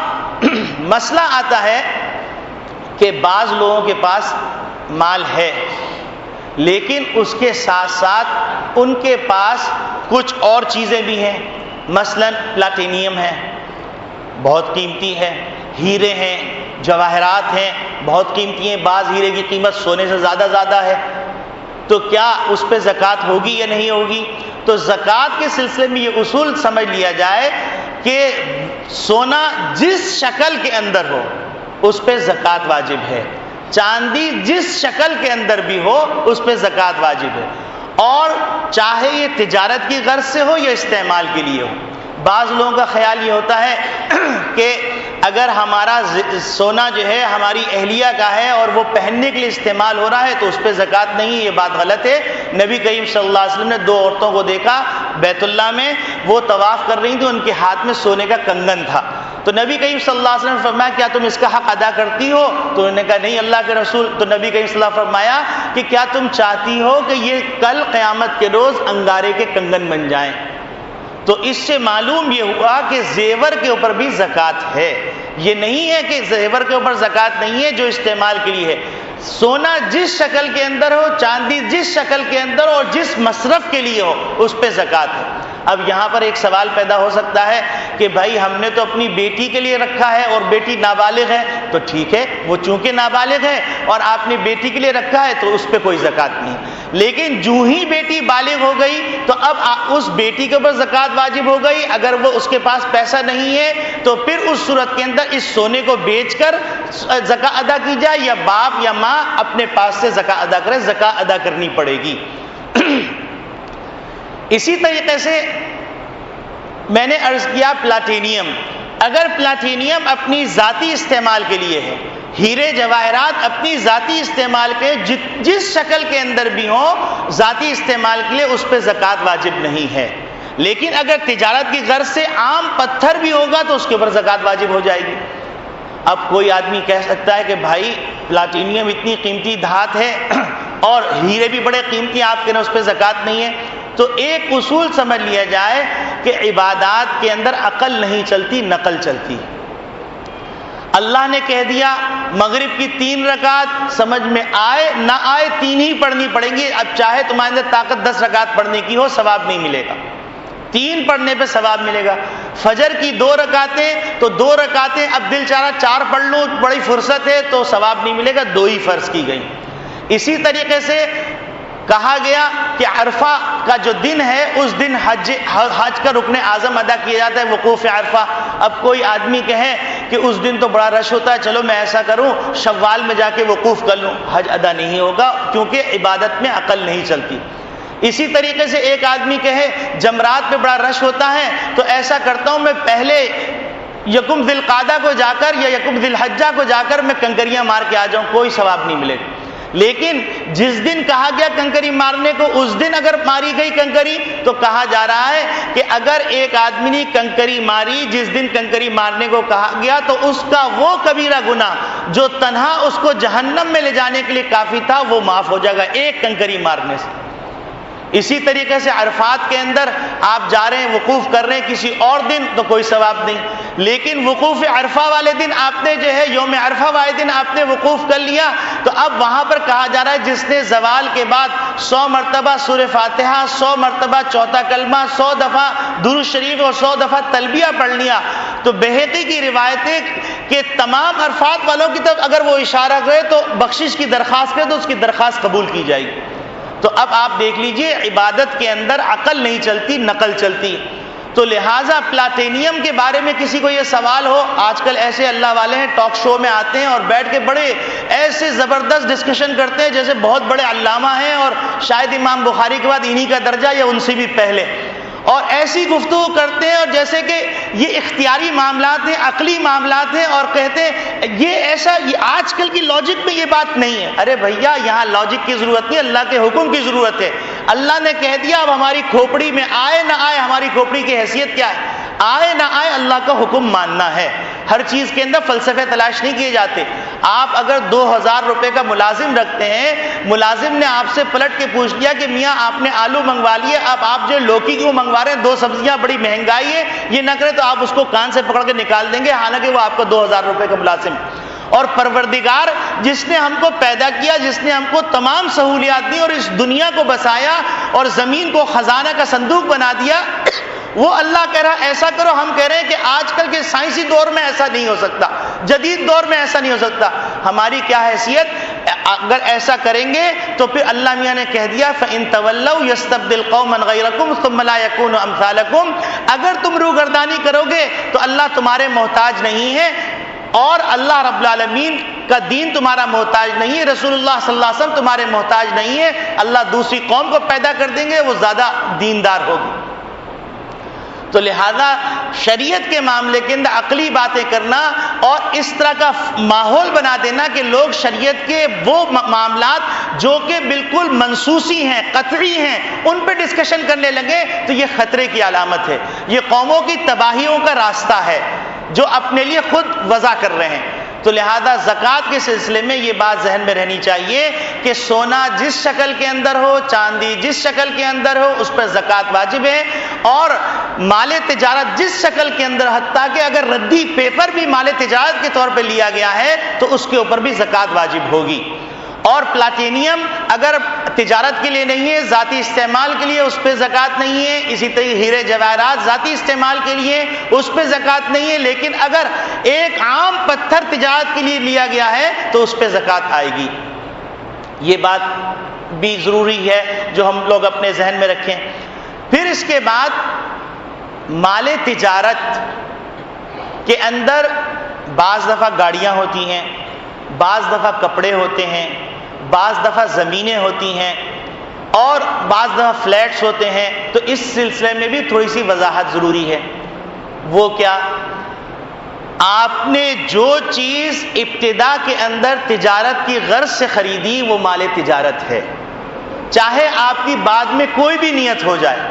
مسئلہ آتا ہے کہ بعض لوگوں کے پاس مال ہے لیکن اس کے ساتھ ساتھ ان کے پاس کچھ اور چیزیں بھی ہیں، مثلا پلاٹینیم ہے، بہت قیمتی ہے، ہیرے ہیں، جواہرات ہیں، بہت قیمتی ہیں، بعض ہیرے کی قیمت سونے سے زیادہ ہے، تو کیا اس پہ زکوٰۃ ہوگی یا نہیں ہوگی؟ تو زکوٰۃ کے سلسلے میں یہ اصول سمجھ لیا جائے کہ سونا جس شکل کے اندر ہو اس پہ زکوٰۃ واجب ہے، چاندی جس شکل کے اندر بھی ہو اس پہ زکوٰۃ واجب ہے، اور چاہے یہ تجارت کی غرض سے ہو یا استعمال کے لیے ہو۔ بعض لوگوں کا خیال یہ ہوتا ہے کہ اگر ہمارا سونا جو ہے ہماری اہلیہ کا ہے اور وہ پہننے کے لیے استعمال ہو رہا ہے تو اس پہ زکوٰۃ نہیں ہے، یہ بات غلط ہے۔ نبی کریم صلی اللہ علیہ وسلم نے دو عورتوں کو دیکھا بیت اللہ میں، وہ طواف کر رہی تھیں، ان کے ہاتھ میں سونے کا کنگن تھا، تو نبی کریم صلی اللہ علیہ وسلم نے فرمایا کیا تم اس کا حق ادا کرتی ہو؟ تو انہوں نے کہا نہیں اللہ کے رسول۔ تو نبی کریم صلی اللہ علیہ وسلم نے فرمایا کہ کیا تم چاہتی ہو کہ یہ کل قیامت کے روز انگارے کے کنگن بن جائیں؟ تو اس سے معلوم یہ ہوا کہ زیور کے اوپر بھی زکوٰۃ ہے، یہ نہیں ہے کہ زیور کے اوپر زکوٰۃ نہیں ہے جو استعمال کے لیے ہے۔ سونا جس شکل کے اندر ہو، چاندی جس شکل کے اندر ہو اور جس مصرف کے لیے ہو اس پہ زکوٰۃ ہے۔ اب یہاں پر ایک سوال پیدا ہو سکتا ہے کہ بھائی ہم نے تو اپنی بیٹی کے لیے رکھا ہے اور بیٹی نابالغ ہے، تو ٹھیک ہے وہ چونکہ نابالغ ہے اور آپ نے بیٹی کے لیے رکھا ہے تو اس پہ کوئی زکوٰۃ نہیں، لیکن جو ہی بیٹی بالغ ہو گئی تو اب اس بیٹی کے اوپر زکوٰۃ واجب ہو گئی۔ اگر وہ اس کے پاس پیسہ نہیں ہے تو پھر اس صورت کے اندر اس سونے کو بیچ کر زکوٰۃ ادا کی جائے یا باپ یا ماں اپنے پاس سے زکوٰۃ ادا کرے، زکوٰۃ ادا کرنی پڑے گی۔ اسی طریقے سے میں نے عرض کیا پلاٹینیم، اگر پلاٹینیم اپنی ذاتی استعمال کے لیے ہے، ہیرے جواہرات اپنی ذاتی استعمال کے جس شکل کے اندر بھی ہوں ذاتی استعمال کے لیے اس پہ زکوٰۃ واجب نہیں ہے، لیکن اگر تجارت کی غرض سے عام پتھر بھی ہوگا تو اس کے اوپر زکوٰۃ واجب ہو جائے گی۔ اب کوئی آدمی کہہ سکتا ہے کہ بھائی پلاٹینیم اتنی قیمتی دھات ہے اور ہیرے بھی بڑے قیمتی، آپ کے نا اس پہ زکوٰۃ نہیں ہے، تو ایک اصول سمجھ لیا جائے کہ عبادات کے اندر عقل نہیں چلتی، نقل چلتی۔ اللہ نے کہہ دیا مغرب کی 3 رکعت، سمجھ میں آئے نہ آئے 3 ہی پڑھنی پڑیں گی، اب چاہے تمہارے اندر طاقت 10 رکعت پڑھنے کی ہو ثواب نہیں ملے گا، 3 پڑھنے پہ ثواب ملے گا۔ فجر کی 2 رکعتیں تو 2 رکعتیں اب دل چاہ رہا 4 پڑھ لوں، بڑی فرصت ہے تو ثواب نہیں ملے گا، 2 ہی فرض کی گئی۔ اسی طریقے سے کہا گیا کہ عرفہ کا جو دن ہے اس دن حج کا رکن اعظم ادا کیا جاتا ہے، وقوف عرفہ۔ اب کوئی آدمی کہے کہ اس دن تو بڑا رش ہوتا ہے، چلو میں ایسا کروں شوال میں جا کے وقوف کر لوں، حج ادا نہیں ہوگا کیونکہ عبادت میں عقل نہیں چلتی۔ اسی طریقے سے ایک آدمی کہے جمرات پہ بڑا رش ہوتا ہے تو ایسا کرتا ہوں میں پہلے یکم ذی القعدہ کو جا کر یا یکم ذی الحجہ کو جا کر میں کنکریاں مار کے آ جاؤں، کوئی ثواب نہیں ملے گا۔ لیکن جس دن کہا گیا کنکری مارنے کو اس دن اگر ماری گئی کنکری تو کہا جا رہا ہے کہ اگر ایک آدمی نے کنکری ماری جس دن کنکری مارنے کو کہا گیا تو اس کا وہ کبیرہ گناہ جو تنہا اس کو جہنم میں لے جانے کے لیے کافی تھا وہ معاف ہو جائے گا ایک کنکری مارنے سے۔ اسی طریقے سے عرفات کے اندر آپ جا رہے ہیں وقوف کر رہے ہیں کسی اور دن تو کوئی ثواب نہیں، لیکن وقوف عرفہ والے دن آپ نے جو ہے یوم عرفہ والے دن آپ نے وقوف کر لیا تو اب وہاں پر کہا جا رہا ہے جس نے زوال کے بعد 100 مرتبہ سورہ فاتحہ، 100 مرتبہ چوتھا کلمہ، 100 دفعہ درود شریف اور 100 دفعہ تلبیہ پڑھ لیا تو بہقی کی روایتیں کہ تمام عرفات والوں کی طرف اگر وہ اشارہ کرے تو بخشش کی درخواست کرے تو اس کی درخواست قبول کی جائے گی۔ تو اب آپ دیکھ لیجئے عبادت کے اندر عقل نہیں چلتی، نقل چلتی۔ تو لہٰذا پلاٹینیم کے بارے میں کسی کو یہ سوال ہو، آج کل ایسے اللہ والے ہیں ٹاک شو میں آتے ہیں اور بیٹھ کے بڑے ایسے زبردست ڈسکشن کرتے ہیں جیسے بہت بڑے علامہ ہیں اور شاید امام بخاری کے بعد انہی کا درجہ یا ان سے بھی پہلے، اور ایسی گفتگو کرتے ہیں اور جیسے کہ یہ اختیاری معاملات ہیں، عقلی معاملات ہیں، اور کہتے ہیں یہ ایسا آج کل کی لاجک میں یہ بات نہیں ہے. ارے بھیا یہاں لاجک کی ضرورت نہیں، اللہ کے حکم کی ضرورت ہے. اللہ نے کہہ دیا اب ہماری کھوپڑی میں آئے نہ آئے، ہماری کھوپڑی کی حیثیت کیا ہے؟ آئے نہ آئے اللہ کا حکم ماننا ہے. ہر چیز کے اندر فلسفے تلاش نہیں کیے جاتے. آپ اگر 2000 روپے کا ملازم رکھتے ہیں، ملازم نے آپ سے پلٹ کے پوچھ لیا کہ میاں آپ نے آلو منگوا لیے، اب آپ جو لوکی کیوں منگوا رہے ہیں، 2 سبزیاں بڑی مہنگائی ہے، یہ نہ کرے تو آپ اس کو کان سے پکڑ کے نکال دیں گے، حالانکہ وہ آپ کو 2000 روپے کا ملازم. اور پروردگار جس نے ہم کو پیدا کیا، جس نے ہم کو تمام سہولیات دی اور اس دنیا کو بسایا اور زمین کو خزانہ کا صندوق بنا دیا، وہ اللہ کہہ رہا ایسا کرو. ہم کہہ رہے ہیں کہ آج کل کے سائنسی دور میں ایسا نہیں ہو سکتا، جدید دور میں ایسا نہیں ہو سکتا. ہماری کیا حیثیت؟ اگر ایسا کریں گے تو پھر اللہ میاں نے کہہ دیا فَإِن تَوَلَّوْا يَسْتَبْدِلْ قَوْمًا غَيْرَكُمْ ثُمَّ لَا يَكُونُوا أَمْثَالَكُمْ. اگر تم روگردانی کرو گے تو اللہ تمہارے محتاج نہیں ہے، اور اللہ رب العالمین کا دین تمہارا محتاج نہیں ہے، رسول اللہ صلی اللہ علیہ وسلم تمہارے محتاج نہیں ہے. اللہ دوسری قوم کو پیدا کر دیں گے، وہ زیادہ دیندار ہوگی. تو لہذا شریعت کے معاملے کے اندر عقلی باتیں کرنا اور اس طرح کا ماحول بنا دینا کہ لوگ شریعت کے وہ معاملات جو کہ بالکل منسوسی ہیں، قطعی ہیں، ان پہ ڈسکشن کرنے لگے تو یہ خطرے کی علامت ہے. یہ قوموں کی تباہیوں کا راستہ ہے جو اپنے لیے خود وضع کر رہے ہیں. تو لہذا زکوٰۃ کے سلسلے میں یہ بات ذہن میں رہنی چاہیے کہ سونا جس شکل کے اندر ہو، چاندی جس شکل کے اندر ہو، اس پر زکوٰۃ واجب ہے. اور مال تجارت جس شکل کے اندر، حتیٰ کہ اگر ردی پیپر بھی مال تجارت کے طور پہ لیا گیا ہے تو اس کے اوپر بھی زکوٰۃ واجب ہوگی. اور پلاٹینیم اگر تجارت کے لیے نہیں ہے، ذاتی استعمال کے لیے، اس پہ زکوٰۃ نہیں ہے. اسی طرح ہیرے جواہرات ذاتی استعمال کے لیے، اس پہ زکوٰۃ نہیں ہے. لیکن اگر ایک عام پتھر تجارت کے لیے لیا گیا ہے تو اس پہ زکوٰۃ آئے گی. یہ بات بھی ضروری ہے جو ہم لوگ اپنے ذہن میں رکھیں. پھر اس کے بعد مال تجارت کے اندر بعض دفعہ گاڑیاں ہوتی ہیں، بعض دفعہ کپڑے ہوتے ہیں، بعض دفعہ زمینیں ہوتی ہیں، اور بعض دفعہ فلیٹس ہوتے ہیں. تو اس سلسلے میں بھی تھوڑی سی وضاحت ضروری ہے. وہ کیا؟ آپ نے جو چیز ابتدا کے اندر تجارت کی غرض سے خریدی وہ مال تجارت ہے، چاہے آپ کی بعد میں کوئی بھی نیت ہو جائے.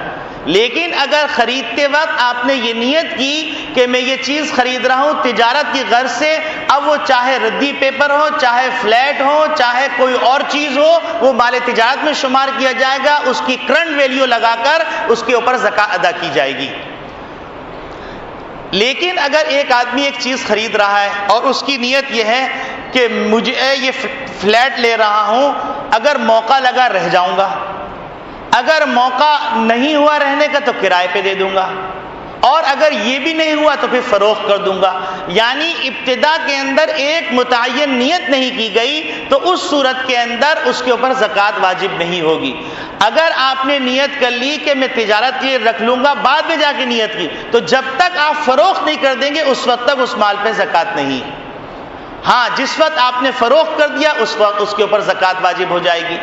لیکن اگر خریدتے وقت آپ نے یہ نیت کی کہ میں یہ چیز خرید رہا ہوں تجارت کی غرض سے، اب وہ چاہے ردی پیپر ہو، چاہے فلیٹ ہو، چاہے کوئی اور چیز ہو، وہ مال تجارت میں شمار کیا جائے گا. اس کی کرنٹ ویلیو لگا کر اس کے اوپر زکوٰۃ ادا کی جائے گی. لیکن اگر ایک آدمی ایک چیز خرید رہا ہے اور اس کی نیت یہ ہے کہ مجھے یہ فلیٹ لے رہا ہوں، اگر موقع لگا رہ جاؤں گا، اگر موقع نہیں ہوا رہنے کا تو کرائے پہ دے دوں گا، اور اگر یہ بھی نہیں ہوا تو پھر فروخت کر دوں گا. یعنی ابتدا کے اندر ایک متعین نیت نہیں کی گئی تو اس صورت کے اندر اس کے اوپر زکوٰۃ واجب نہیں ہوگی. اگر آپ نے نیت کر لی کہ میں تجارت کے لیے رکھ لوں گا، بعد میں جا کے نیت کی، تو جب تک آپ فروخت نہیں کر دیں گے اس وقت تک اس مال پہ زکوٰۃ نہیں. ہاں جس وقت آپ نے فروخت کر دیا اس وقت اس کے اوپر زکوٰۃ واجب ہو جائے گی.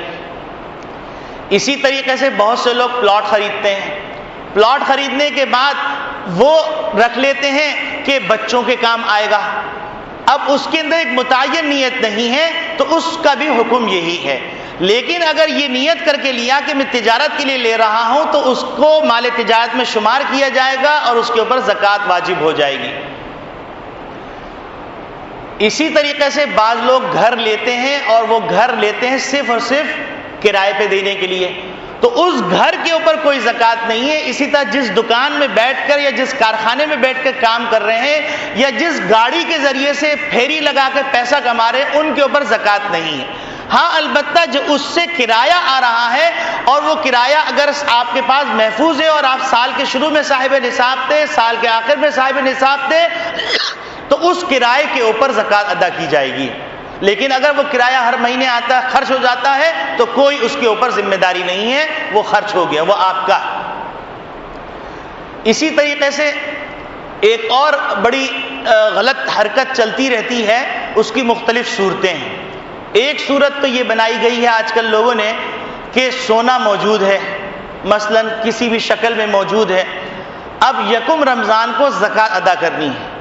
اسی طریقے سے بہت سے لوگ پلاٹ خریدتے ہیں. پلاٹ خریدنے کے بعد وہ رکھ لیتے ہیں کہ بچوں کے کام آئے گا. اب اس کے اندر ایک متعین نیت نہیں ہے تو اس کا بھی حکم یہی ہے. لیکن اگر یہ نیت کر کے لیا کہ میں تجارت کے لیے لے رہا ہوں تو اس کو مال تجارت میں شمار کیا جائے گا اور اس کے اوپر زکوٰۃ واجب ہو جائے گی. اسی طریقے سے بعض لوگ گھر لیتے ہیں اور وہ گھر لیتے ہیں صرف اور صرف کرائے پہ دینے کے لیے، تو اس گھر کے اوپر کوئی زکوٰۃ نہیں ہے. اسی طرح جس دکان میں بیٹھ کر یا جس کارخانے میں بیٹھ کر کام کر رہے ہیں یا جس گاڑی کے ذریعے سے پھیری لگا کر پیسہ کما رہے ہیں ان کے اوپر زکوٰۃ نہیں ہے. ہاں البتہ جو اس سے کرایہ آ رہا ہے اور وہ کرایہ اگر آپ کے پاس محفوظ ہے اور آپ سال کے شروع میں صاحب نصاب تھے، سال کے آخر میں صاحب نصاب تھے، تو اس کرائے کے اوپر زکوٰۃ ادا کی جائے گی. لیکن اگر وہ کرایہ ہر مہینے آتا ہے، خرچ ہو جاتا ہے، تو کوئی اس کے اوپر ذمہ داری نہیں ہے، وہ خرچ ہو گیا، وہ آپ کا. اسی طریقے سے ایک اور بڑی غلط حرکت چلتی رہتی ہے، اس کی مختلف صورتیں ہیں. ایک صورت تو یہ بنائی گئی ہے آج کل لوگوں نے کہ سونا موجود ہے، مثلا کسی بھی شکل میں موجود ہے، اب یکم رمضان کو زکوٰۃ ادا کرنی ہے.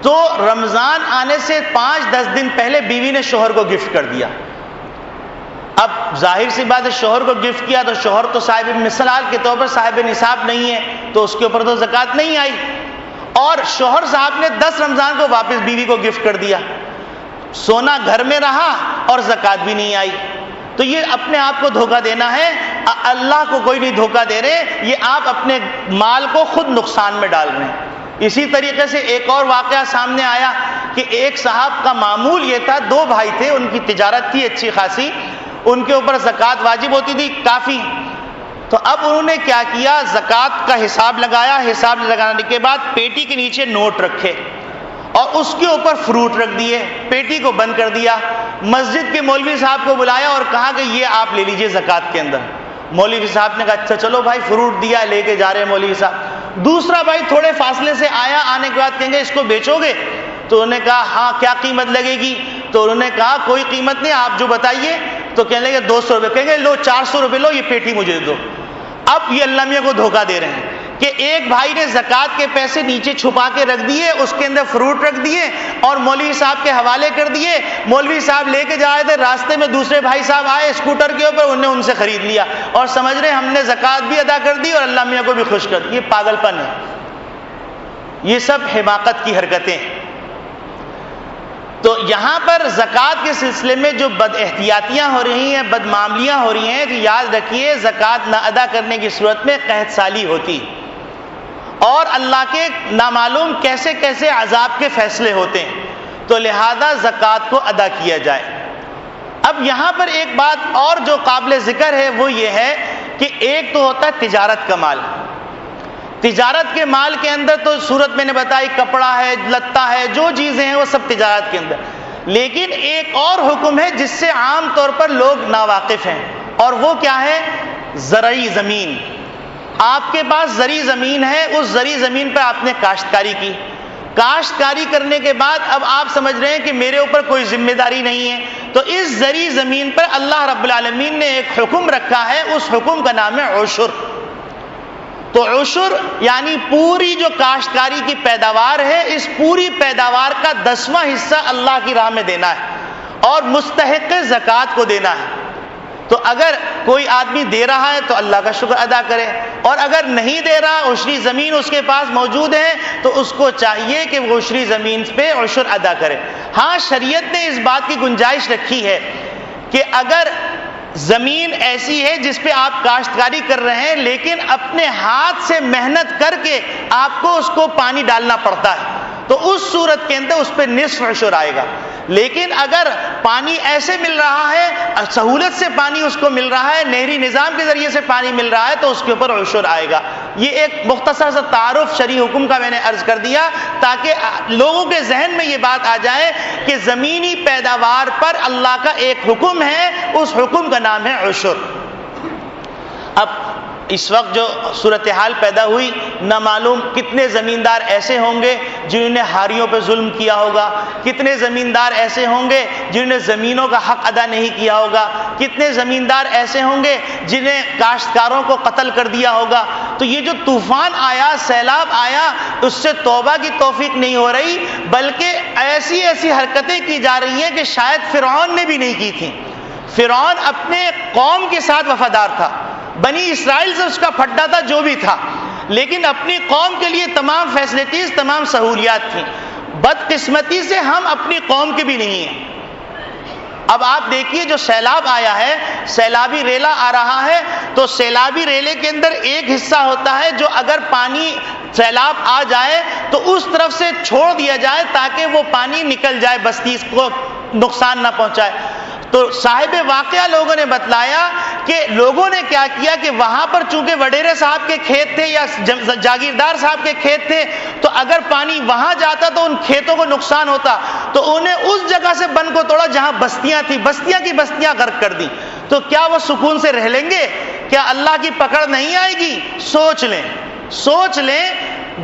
تو رمضان آنے سے 5-10 دن پہلے بیوی نے شوہر کو گفٹ کر دیا. اب ظاہر سی بات ہے شوہر کو گفٹ کیا تو شوہر تو صاحب مثال کے طور پر صاحب نصاب نہیں ہے, تو اس کے اوپر تو زکوٰۃ نہیں آئی. اور شوہر صاحب نے 10 رمضان کو واپس بیوی کو گفٹ کر دیا, سونا گھر میں رہا اور زکوٰۃ بھی نہیں آئی. تو یہ اپنے آپ کو دھوکہ دینا ہے, اللہ کو کوئی نہیں دھوکہ دے رہے, یہ آپ اپنے مال کو خود نقصان میں ڈال رہے ہیں. اسی طریقے سے ایک اور واقعہ سامنے آیا کہ ایک صاحب کا معمول یہ تھا, 2 بھائی تھے, ان کی تجارت تھی اچھی خاصی, ان کے اوپر زکوٰۃ واجب ہوتی تھی کافی. تو اب انہوں نے کیا کیا, زکوٰۃ کا حساب لگایا, حساب لگانے کے بعد پیٹی کے نیچے نوٹ رکھے اور اس کے اوپر فروٹ رکھ دیے, پیٹی کو بند کر دیا. مسجد کے مولوی صاحب کو بلایا اور کہا کہ یہ آپ لے لیجئے زکوٰۃ کے اندر. مولوی صاحب نے کہا اچھا چلو بھائی, فروٹ دیا, لے کے جا رہے ہیں مولوی صاحب. دوسرا بھائی تھوڑے فاصلے سے آیا, آنے کے بعد کہیں گے اس کو بیچو گے؟ تو انہوں نے کہا ہاں کیا قیمت لگے گی؟ تو انہوں نے کہا کوئی قیمت نہیں, آپ جو بتائیے. تو کہنے لگے 200 روپے. کہیں گے لو 400 روپے لو, یہ پیٹی مجھے دے دو. اب یہ اللہ میاں کو دھوکہ دے رہے ہیں کہ ایک بھائی نے زکوٰۃ کے پیسے نیچے چھپا کے رکھ دیے, اس کے اندر فروٹ رکھ دیے اور مولوی صاحب کے حوالے کر دیے. مولوی صاحب لے کے جا رہے تھے, راستے میں دوسرے بھائی صاحب آئے اسکوٹر کے اوپر, انہوں نے ان سے خرید لیا اور سمجھ رہے ہم نے زکوٰۃ بھی ادا کر دی اور اللہ میاں کو بھی خوش کر دی. یہ پاگل پن ہے, یہ سب حماقت کی حرکتیں. تو یہاں پر زکوٰۃ کے سلسلے میں جو بد احتیاطیاں ہو رہی ہیں, بد معاملیاں ہو رہی ہیں, تو یاد رکھیے زکوٰۃ نہ ادا کرنے کی صورت میں قحط سالی ہوتی اور اللہ کے نامعلوم کیسے کیسے عذاب کے فیصلے ہوتے ہیں. تو لہذا زکوٰۃ کو ادا کیا جائے. اب یہاں پر ایک بات اور جو قابل ذکر ہے وہ یہ ہے کہ ایک تو ہوتا ہے تجارت کا مال. تجارت کے مال کے اندر تو صورت میں نے بتائی کپڑا ہے, لتا ہے, جو چیزیں ہیں وہ سب تجارت کے اندر. لیکن ایک اور حکم ہے جس سے عام طور پر لوگ ناواقف ہیں, اور وہ کیا ہے؟ زرعی زمین. آپ کے پاس زرعی زمین ہے, اس زرعی زمین پر آپ نے کاشتکاری کی. کاشتکاری کرنے کے بعد اب آپ سمجھ رہے ہیں کہ میرے اوپر کوئی ذمہ داری نہیں ہے, تو اس زرعی زمین پر اللہ رب العالمین نے ایک حکم رکھا ہے, اس حکم کا نام ہے عشر. تو عشر یعنی پوری جو کاشتکاری کی پیداوار ہے, اس پوری پیداوار کا 10واں حصہ اللہ کی راہ میں دینا ہے اور مستحق زکوٰۃ کو دینا ہے. تو اگر کوئی آدمی دے رہا ہے تو اللہ کا شکر ادا کرے, اور اگر نہیں دے رہا, عشری زمین اس کے پاس موجود ہے, تو اس کو چاہیے کہ وہ عشری زمین پہ عشر ادا کرے. ہاں شریعت نے اس بات کی گنجائش رکھی ہے کہ اگر زمین ایسی ہے جس پہ آپ کاشتکاری کر رہے ہیں لیکن اپنے ہاتھ سے محنت کر کے آپ کو اس کو پانی ڈالنا پڑتا ہے, تو اس صورت کے اندر اس پہ نصف عشر آئے گا. لیکن اگر پانی ایسے مل رہا ہے, سہولت سے پانی اس کو مل رہا ہے, نہری نظام کے ذریعے سے پانی مل رہا ہے, تو اس کے اوپر عشر آئے گا. یہ ایک مختصر سا تعارف شرعی حکم کا میں نے عرض کر دیا تاکہ لوگوں کے ذہن میں یہ بات آ جائے کہ زمینی پیداوار پر اللہ کا ایک حکم ہے, اس حکم کا نام ہے عشر. اب اس وقت جو صورتحال پیدا ہوئی, نہ معلوم کتنے زمیندار ایسے ہوں گے جنہوں نے ہاریوں پہ ظلم کیا ہوگا, کتنے زمیندار ایسے ہوں گے جنہوں نے زمینوں کا حق ادا نہیں کیا ہوگا, کتنے زمیندار ایسے ہوں گے جنہیں کاشتکاروں کو قتل کر دیا ہوگا. تو یہ جو طوفان آیا, سیلاب آیا, اس سے توبہ کی توفیق نہیں ہو رہی, بلکہ ایسی ایسی حرکتیں کی جا رہی ہیں کہ شاید فرعون نے بھی نہیں کی تھیں. فرعون اپنے قوم کے ساتھ وفادار تھا, بنی اسرائیل سے اس کا پھڈا تھا جو بھی تھا, لیکن اپنی قوم کے لیے تمام فیسلٹیز, تمام سہولیات تھیں. بدقسمتی سے ہم اپنی قوم کے بھی نہیں ہیں. اب آپ دیکھیے جو سیلاب آیا ہے, سیلابی ریلا آ رہا ہے, تو سیلابی ریلے کے اندر ایک حصہ ہوتا ہے جو اگر پانی سیلاب آ جائے تو اس طرف سے چھوڑ دیا جائے تاکہ وہ پانی نکل جائے, بستی کو نقصان نہ پہنچائے. تو صاحب واقعہ لوگوں نے بتلایا کہ لوگوں نے کیا کیا کہ وہاں پر چونکہ وڈیرے صاحب کے کھیت تھے یا جاگیردار صاحب کے کھیت تھے, تو اگر پانی وہاں جاتا تو ان کھیتوں کو نقصان ہوتا, تو انہیں اس جگہ سے بند کو توڑا جہاں بستیاں تھیں, بستیاں کی بستیاں غرق کر دی. تو کیا وہ سکون سے رہ لیں گے؟ کیا اللہ کی پکڑ نہیں آئے گی؟ سوچ لیں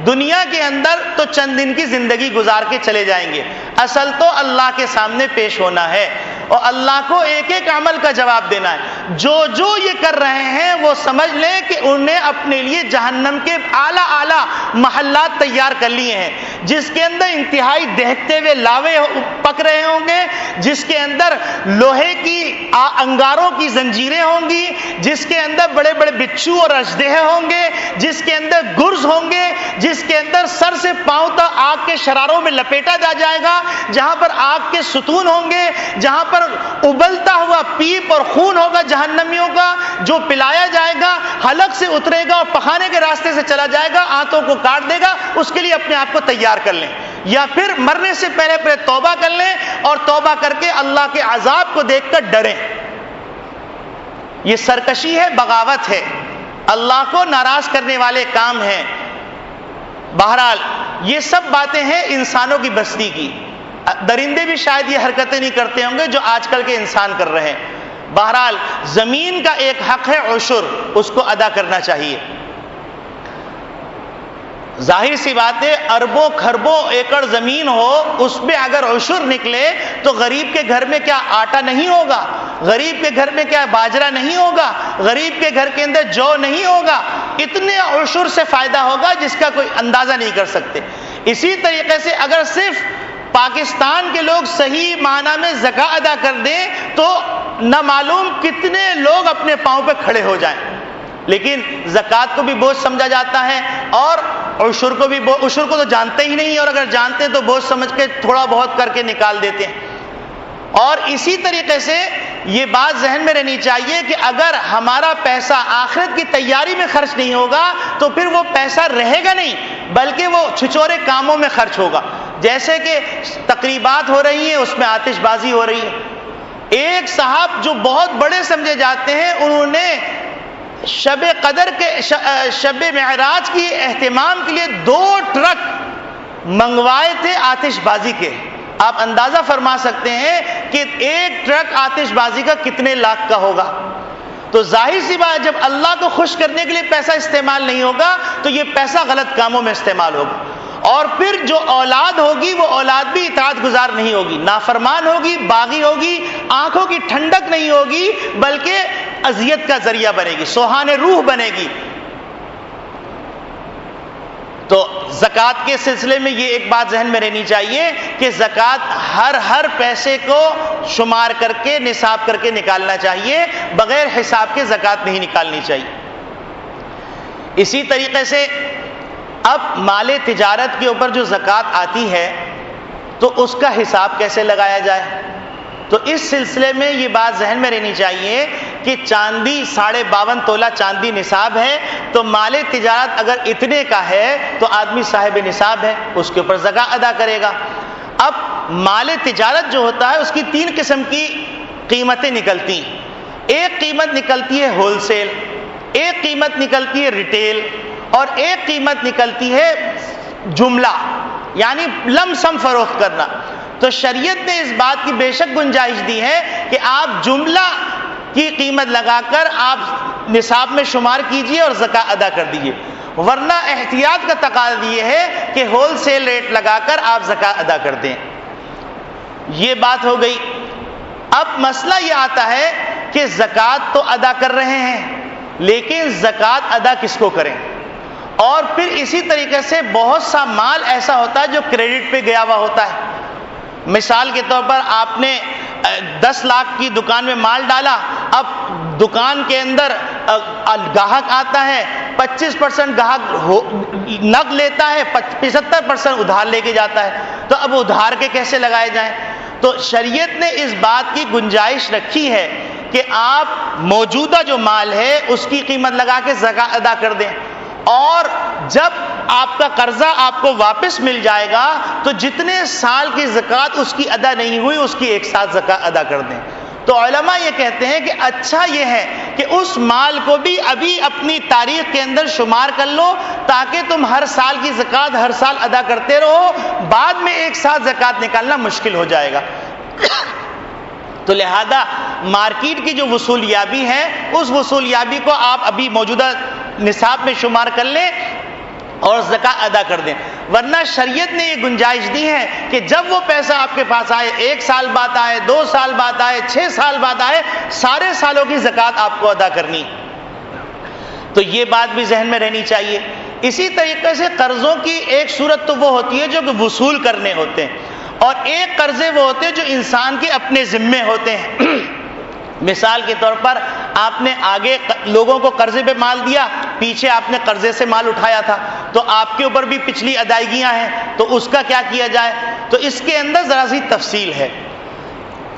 دنیا کے اندر تو چند دن کی زندگی گزار کے چلے جائیں گے, اصل تو اللہ کے سامنے پیش ہونا ہے. اور اللہ کو ایک ایک عمل کا جواب دینا ہے۔ جو یہ کر رہے ہیں وہ سمجھ لیں کہ انہیں اپنے لیے جہنم کے اعلیٰ اعلیٰ محلات تیار کر لیے ہیں، جس کے اندر انتہائی دہکتے ہوئے لاوے پک رہے ہوں گے، جس کے اندر لوہے کی انگاروں کی زنجیریں ہوں گی، جس کے اندر بڑے بڑے بچھو اور اژدہے ہوں گے، جس کے اندر گرز ہوں گے، جس کے اندر سر سے پاؤں تک آگ کے شراروں میں لپیٹا جائے گا، جہاں پر آگ کے ستون ہوں گے، جہاں پر ابلتا ہوا پیپ اور خون ہوگا جہنمیوں کا، جو پلایا جائے گا، حلق سے اترے گا اور پخانے کے راستے سے چلا جائے گا، آنتوں کو کاٹ دے گا۔ اس کے لیے اپنے آپ کو تیار کر لیں، یا پھر مرنے سے پہلے توبہ کر لیں اور توبہ کر کے اللہ کے عذاب کو دیکھ کر ڈریں۔ یہ سرکشی ہے، بغاوت ہے، اللہ کو ناراض کرنے والے کام ہیں۔ بہرحال یہ سب باتیں ہیں انسانوں کی بستی کی، درندے بھی شاید یہ حرکتیں نہیں کرتے ہوں گے جو آج کل کے انسان کر رہے ہیں۔ بہرحال زمین کا ایک حق ہے عشر، اس کو ادا کرنا چاہیے۔ ظاہر سی بات ہے، اربوں کھربوں ایکڑ زمین ہو، اس میں اگر عشر نکلے تو غریب کے گھر میں کیا آٹا نہیں ہوگا؟ غریب کے گھر میں کیا باجرہ نہیں ہوگا؟ غریب کے گھر کے اندر جو نہیں ہوگا؟ اتنے عشر سے فائدہ ہوگا جس کا کوئی اندازہ نہیں کر سکتے۔ اسی طریقے سے اگر صرف پاکستان کے لوگ صحیح معنی میں زکوٰۃ ادا کر دیں تو نہ معلوم کتنے لوگ اپنے پاؤں پہ کھڑے ہو جائیں، لیکن زکوٰۃ کو بھی بوجھ سمجھا جاتا ہے اور عشر کو بھی عشر کو تو جانتے ہی نہیں، اور اگر جانتے ہیں تو بوجھ سمجھ کے تھوڑا بہت کر کے نکال دیتے ہیں۔ اور اسی طریقے سے یہ بات ذہن میں رہنی چاہیے کہ اگر ہمارا پیسہ آخرت کی تیاری میں خرچ نہیں ہوگا تو پھر وہ پیسہ رہے گا نہیں، بلکہ وہ چھچورے کاموں میں خرچ ہوگا۔ جیسے کہ تقریبات ہو رہی ہیں، اس میں آتش بازی ہو رہی ہے۔ ایک صاحب جو بہت بڑے سمجھے جاتے ہیں، انہوں نے شب قدر کے شب معراج کی اہتمام کے لیے 2 ٹرک منگوائے تھے آتش بازی کے۔ آپ اندازہ فرما سکتے ہیں کہ ایک ٹرک آتش بازی کا کتنے لاکھ کا ہوگا۔ تو ظاہر سی بات، جب اللہ کو خوش کرنے کے لیے پیسہ استعمال نہیں ہوگا تو یہ پیسہ غلط کاموں میں استعمال ہوگا، اور پھر جو اولاد ہوگی وہ اولاد بھی اطاعت گزار نہیں ہوگی، نافرمان ہوگی، باغی ہوگی، آنکھوں کی ٹھنڈک نہیں ہوگی، بلکہ اذیت کا ذریعہ بنے گی، سوہان روح بنے گی۔ تو زکوٰۃ کے سلسلے میں یہ ایک بات ذہن میں رہنی چاہیے کہ زکوٰۃ ہر پیسے کو شمار کر کے نصاب کر کے نکالنا چاہیے، بغیر حساب کے زکوٰۃ نہیں نکالنی چاہیے۔ اسی طریقے سے اب مال تجارت کے اوپر جو زکوٰۃ آتی ہے تو اس کا حساب کیسے لگایا جائے؟ تو اس سلسلے میں یہ بات ذہن میں رہنی چاہیے کہ چاندی 52.5 تولہ چاندی نصاب ہے، تو مال تجارت اگر اتنے کا ہے تو آدمی صاحب نصاب ہے، اس کے اوپر زکوٰۃ ادا کرے گا۔ اب مال تجارت جو ہوتا ہے اس کی 3 قسم کی قیمتیں نکلتی ہیں۔ ایک قیمت نکلتی ہے ہول سیل، ایک قیمت نکلتی ہے ریٹیل، اور ایک قیمت نکلتی ہے جملہ، یعنی لم سم فروخت کرنا۔ تو شریعت نے اس بات کی بے شک گنجائش دی ہے کہ آپ جملہ کی قیمت لگا کر آپ نصاب میں شمار کیجئے اور زکوٰۃ ادا کر دیجئے، ورنہ احتیاط کا تقاضا یہ ہے کہ ہول سیل ریٹ لگا کر آپ زکوٰۃ ادا کر دیں۔ یہ بات ہو گئی۔ اب مسئلہ یہ آتا ہے کہ زکوٰۃ تو ادا کر رہے ہیں، لیکن زکوٰۃ ادا کس کو کریں؟ اور پھر اسی طریقے سے بہت سا مال ایسا ہوتا ہے جو کریڈٹ پہ گیا ہوا ہوتا ہے۔ مثال کے طور پر آپ نے 10 لاکھ کی دکان میں مال ڈالا، اب دکان کے اندر گاہک آتا ہے، 25% گاہک نقد لیتا ہے، 75% ادھار لے کے جاتا ہے، تو اب ادھار کے کیسے لگائے جائیں؟ تو شریعت نے اس بات کی گنجائش رکھی ہے کہ آپ موجودہ جو مال ہے اس کی قیمت لگا کے زکوٰۃ ادا کر دیں، اور جب آپ کا قرضہ آپ کو واپس مل جائے گا تو جتنے سال کی زکوٰۃ اس کی ادا نہیں ہوئی اس کی ایک ساتھ زکوٰۃ ادا کر دیں۔ تو علماء یہ کہتے ہیں کہ اچھا یہ ہے کہ اس مال کو بھی ابھی اپنی تاریخ کے اندر شمار کر لو، تاکہ تم ہر سال کی زکوٰۃ ہر سال ادا کرتے رہو، بعد میں ایک ساتھ زکوٰۃ نکالنا مشکل ہو جائے گا۔ تو لہذا مارکیٹ کی جو وصولیابی ہے اس وصولیابی کو آپ ابھی موجودہ نصاب میں شمار کر لیں اور زکوٰۃ ادا کر دیں۔ ورنہ شریعت نے یہ گنجائش دی ہے کہ جب وہ پیسہ آپ کے پاس آئے، 1 سال بعد آئے، 2 سال بعد آئے، 6 سال بعد آئے، سارے سالوں کی زکوٰۃ آپ کو ادا کرنی۔ تو یہ بات بھی ذہن میں رہنی چاہیے۔ اسی طریقے سے قرضوں کی ایک صورت تو وہ ہوتی ہے جو کہ وصول کرنے ہوتے ہیں، اور ایک قرضے وہ ہوتے ہیں جو انسان کے اپنے ذمے ہوتے ہیں۔ مثال کے طور پر آپ نے آگے لوگوں کو قرضے پہ مال دیا، پیچھے آپ نے قرضے سے مال اٹھایا تھا، تو آپ کے اوپر بھی پچھلی ادائیگیاں ہیں، تو اس کا کیا کیا جائے؟ تو اس کے اندر ذرا سی تفصیل ہے۔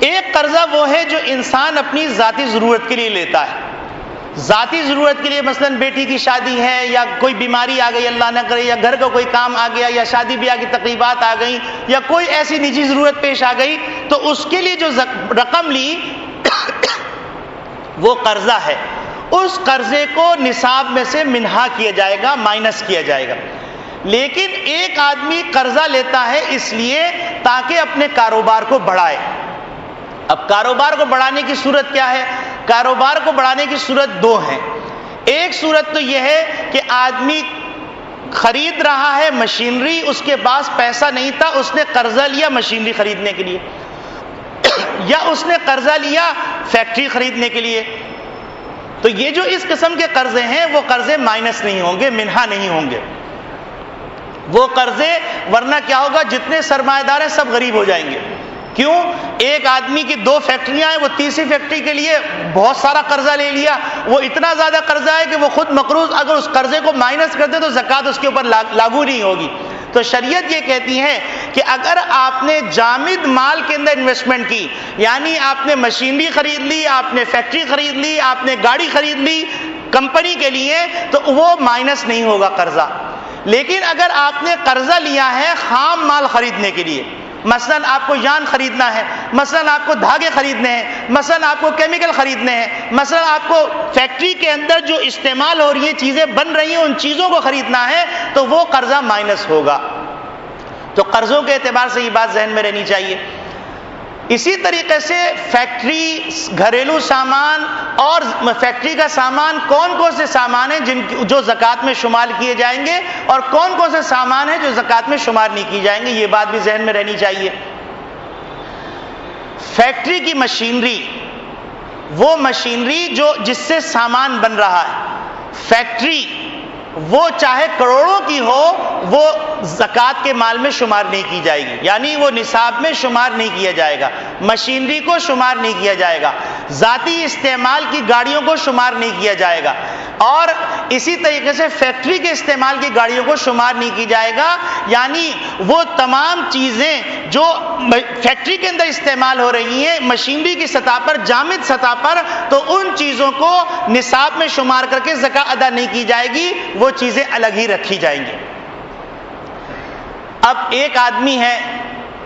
ایک قرضہ وہ ہے جو انسان اپنی ذاتی ضرورت کے لیے لیتا ہے، ذاتی ضرورت کے لیے، مثلا بیٹی کی شادی ہے، یا کوئی بیماری آ گئی اللہ نہ کرے، یا گھر کا کوئی کام آ گیا، یا شادی بیاہ کی تقریبات آ گئیں، یا کوئی ایسی نجی ضرورت پیش آ گئی، تو اس کے لیے جو رقم لی وہ قرضہ ہے۔ اس قرضے کو نصاب میں سے منہا کیا جائے گا، مائنس کیا جائے گا۔ لیکن ایک آدمی قرضہ لیتا ہے اس لیے تاکہ اپنے کاروبار کو بڑھائے۔ اب کاروبار کو بڑھانے کی صورت کیا ہے؟ کاروبار کو بڑھانے کی صورت 2 ہیں۔ ایک صورت تو یہ ہے کہ آدمی خرید رہا ہے مشینری، اس کے پاس پیسہ نہیں تھا، اس نے قرضہ لیا مشینری خریدنے کے لیے، یا اس نے قرضہ لیا فیکٹری خریدنے کے لیے۔ تو یہ جو اس قسم کے قرضے ہیں وہ قرضے مائنس نہیں ہوں گے، منہا نہیں ہوں گے وہ قرضے، ورنہ کیا ہوگا؟ جتنے سرمایہ دار ہیں سب غریب ہو جائیں گے۔ کیوں؟ ایک آدمی کی 2 فیکٹریاں ہیں، وہ تیسری فیکٹری کے لیے بہت سارا قرضہ لے لیا، وہ اتنا زیادہ قرضہ ہے کہ وہ خود مقروض، اگر اس قرضے کو مائنس کر دے تو زکوٰۃ اس کے اوپر لاگو نہیں ہوگی۔ تو شریعت یہ کہتی ہے کہ اگر آپ نے جامد مال کے اندر انویسٹمنٹ کی، یعنی آپ نے مشینری خرید لی، آپ نے فیکٹری خرید لی، آپ نے گاڑی خرید لی کمپنی کے لیے، تو وہ مائنس نہیں ہوگا قرضہ۔ لیکن اگر آپ نے قرضہ لیا ہے خام مال خریدنے کے لیے، مثلا آپ کو یان خریدنا ہے، مثلا آپ کو دھاگے خریدنے ہیں، مثلا آپ کو کیمیکل خریدنے ہیں، مثلا آپ کو فیکٹری کے اندر جو استعمال ہو رہی ہیں چیزیں بن رہی ہیں ان چیزوں کو خریدنا ہے، تو وہ قرضہ مائنس ہوگا۔ تو قرضوں کے اعتبار سے یہ بات ذہن میں رہنی چاہیے۔ اسی طریقے سے فیکٹری، گھریلو سامان اور فیکٹری کا سامان، کون کون سے سامان ہیں جو زکوٰۃ میں شمار کیے جائیں گے، اور کون کون سے سامان ہیں جو زکوٰۃ میں شمار نہیں کی جائیں گے، یہ بات بھی ذہن میں رہنی چاہیے۔ فیکٹری کی مشینری، وہ مشینری جس سے سامان بن رہا ہے، فیکٹری وہ چاہے کروڑوں کی ہو، وہ زکوٰۃ کے مال میں شمار نہیں کی جائے گی، یعنی وہ نصاب میں شمار نہیں کیا جائے گا، مشینری کو شمار نہیں کیا جائے گا، ذاتی استعمال کی گاڑیوں کو شمار نہیں کیا جائے گا، اور اسی طریقے سے فیکٹری کے استعمال کی گاڑیوں کو شمار نہیں کی جائے گا، یعنی وہ تمام چیزیں جو فیکٹری کے اندر استعمال ہو رہی ہیں مشینری کی سطح پر، جامد سطح پر، تو ان چیزوں کو نصاب میں شمار کر کے زکوٰۃ ادا نہیں کی جائے گی، وہ چیزیں الگ ہی رکھی جائیں گی۔ اب ایک آدمی ہے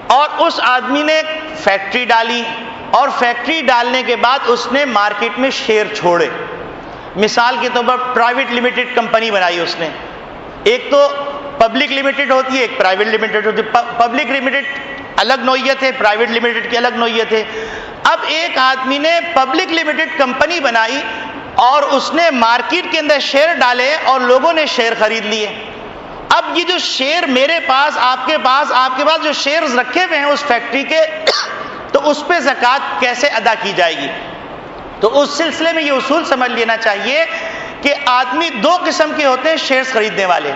اور اس آدمی نے فیکٹری ڈالی، اور فیکٹری ڈالنے کے بعد اس نے مارکیٹ میں شیئر چھوڑے۔ مثال کے طور پر پرائیویٹ لمیٹڈ کمپنی بنائی اس نے، ایک تو پبلک لمیٹڈ ہوتی ہے، ایک پرائیویٹ لمیٹڈ ہوتی ہے۔ پبلک لمیٹڈ الگ نوعیت ہے، پرائیویٹ لمیٹڈ کی الگ نوعیت ہے۔ اب ایک آدمی نے پبلک لمیٹڈ کمپنی بنائی اور اس نے مارکیٹ کے اندر شیئر ڈالے اور لوگوں نے شیئر خرید لیے۔ اب یہ جو شیئر میرے پاس، آپ کے پاس جو شیئرز رکھے ہوئے ہیں اس فیکٹری کے، تو اس پہ زکوٰۃ کیسے ادا کی جائے گی؟ تو اس سلسلے میں یہ اصول سمجھ لینا چاہیے کہ آدمی 2 قسم کے ہوتے ہیں شیئرز خریدنے والے۔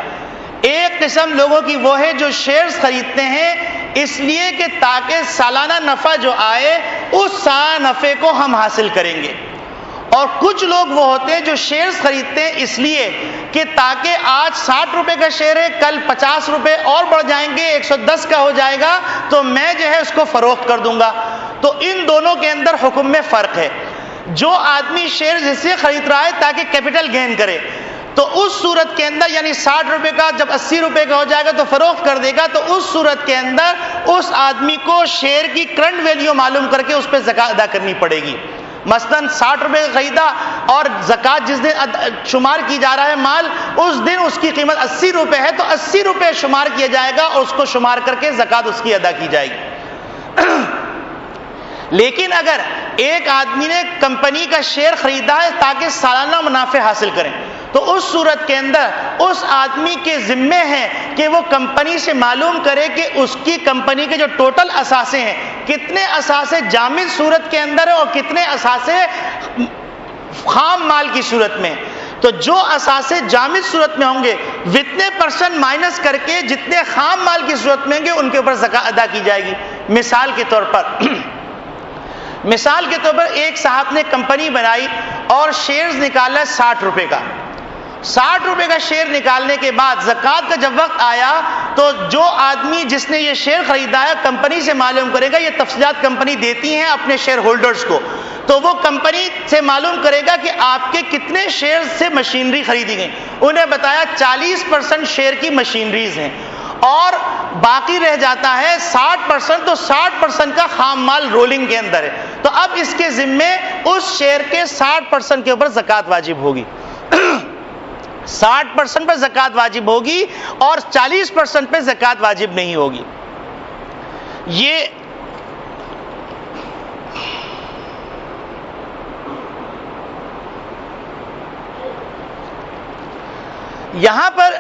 ایک قسم لوگوں کی وہ ہے جو شیئرز خریدتے ہیں اس لیے کہ تاکہ سالانہ نفع جو آئے اس سالانہ نفع کو ہم حاصل کریں گے، اور کچھ لوگ وہ ہوتے ہیں جو شیئرز خریدتے ہیں اس لیے کہ تاکہ آج 60 روپے کا شیئر ہے، کل 50 روپے اور بڑھ جائیں گے، 110 کا ہو جائے گا تو میں جو ہے اس کو فروخت کر دوں گا۔ تو ان دونوں کے اندر حکم میں فرق ہے۔ جو آدمی شیئرز اس لیے خرید رہا ہے تاکہ کیپٹل گین کرے، تو اس صورت کے اندر یعنی 60 روپے کا جب 80 روپے کا ہو جائے گا تو فروخت کر دے گا، تو اس صورت کے اندر اس آدمی کو شیئر کی کرنٹ ویلیو معلوم کر کے اس پہ زکوٰۃ ادا کرنی پڑے گی۔ مثلاً 60 روپے کا خریدا اور زکوٰۃ جس دن شمار کی جا رہا ہے مال، اس دن اس کی قیمت 80 روپے ہے، تو 80 روپے شمار کیا جائے گا اور اس کو شمار کر کے زکوٰۃ اس کی ادا کی جائے گی۔ لیکن اگر ایک آدمی نے کمپنی کا شیئر خریدا ہے تاکہ سالانہ منافع حاصل کریں، تو اس صورت کے اندر اس آدمی کے ذمے ہے کہ وہ کمپنی سے معلوم کرے کہ اس کی کمپنی کے جو ٹوٹل اثاثے ہیں کتنے اثاثے جامد صورت کے اندر ہیں اور کتنے اثاثے خام مال کی صورت میں. تو جو اثاثے جامد صورت میں ہوں گے اتنے % مائنس کر کے جتنے خام مال کی صورت میں ہوں گے ان کے اوپر زکوٰۃ ادا کی جائے گی. مثال کے طور پر ایک صاحب نے کمپنی بنائی اور شیئرز نکالا 60 روپے کا. 60 روپے کا شیئر نکالنے کے بعد زکوٰۃ کا جب وقت آیا تو جو آدمی جس نے یہ شیئر خریدا ہے کمپنی سے معلوم کرے گا. یہ تفصیلات کمپنی دیتی ہیں اپنے شیئر ہولڈرز کو. تو وہ کمپنی سے معلوم کرے گا کہ آپ کے کتنے شیئر سے مشینری خریدی گئی. انہیں بتایا 40% شیئر کی مشینریز ہیں اور باقی رہ جاتا ہے 60%. تو 60% کا خام مال رولنگ کے اندر ہے. تو اب اس کے ذمے اس شیئر کے 60% کے اوپر زکوٰۃ واجب ہوگی. 60% پر زکوٰۃ واجب ہوگی اور 40% پہ زکوٰۃ واجب نہیں ہوگی. یہ یہاں پر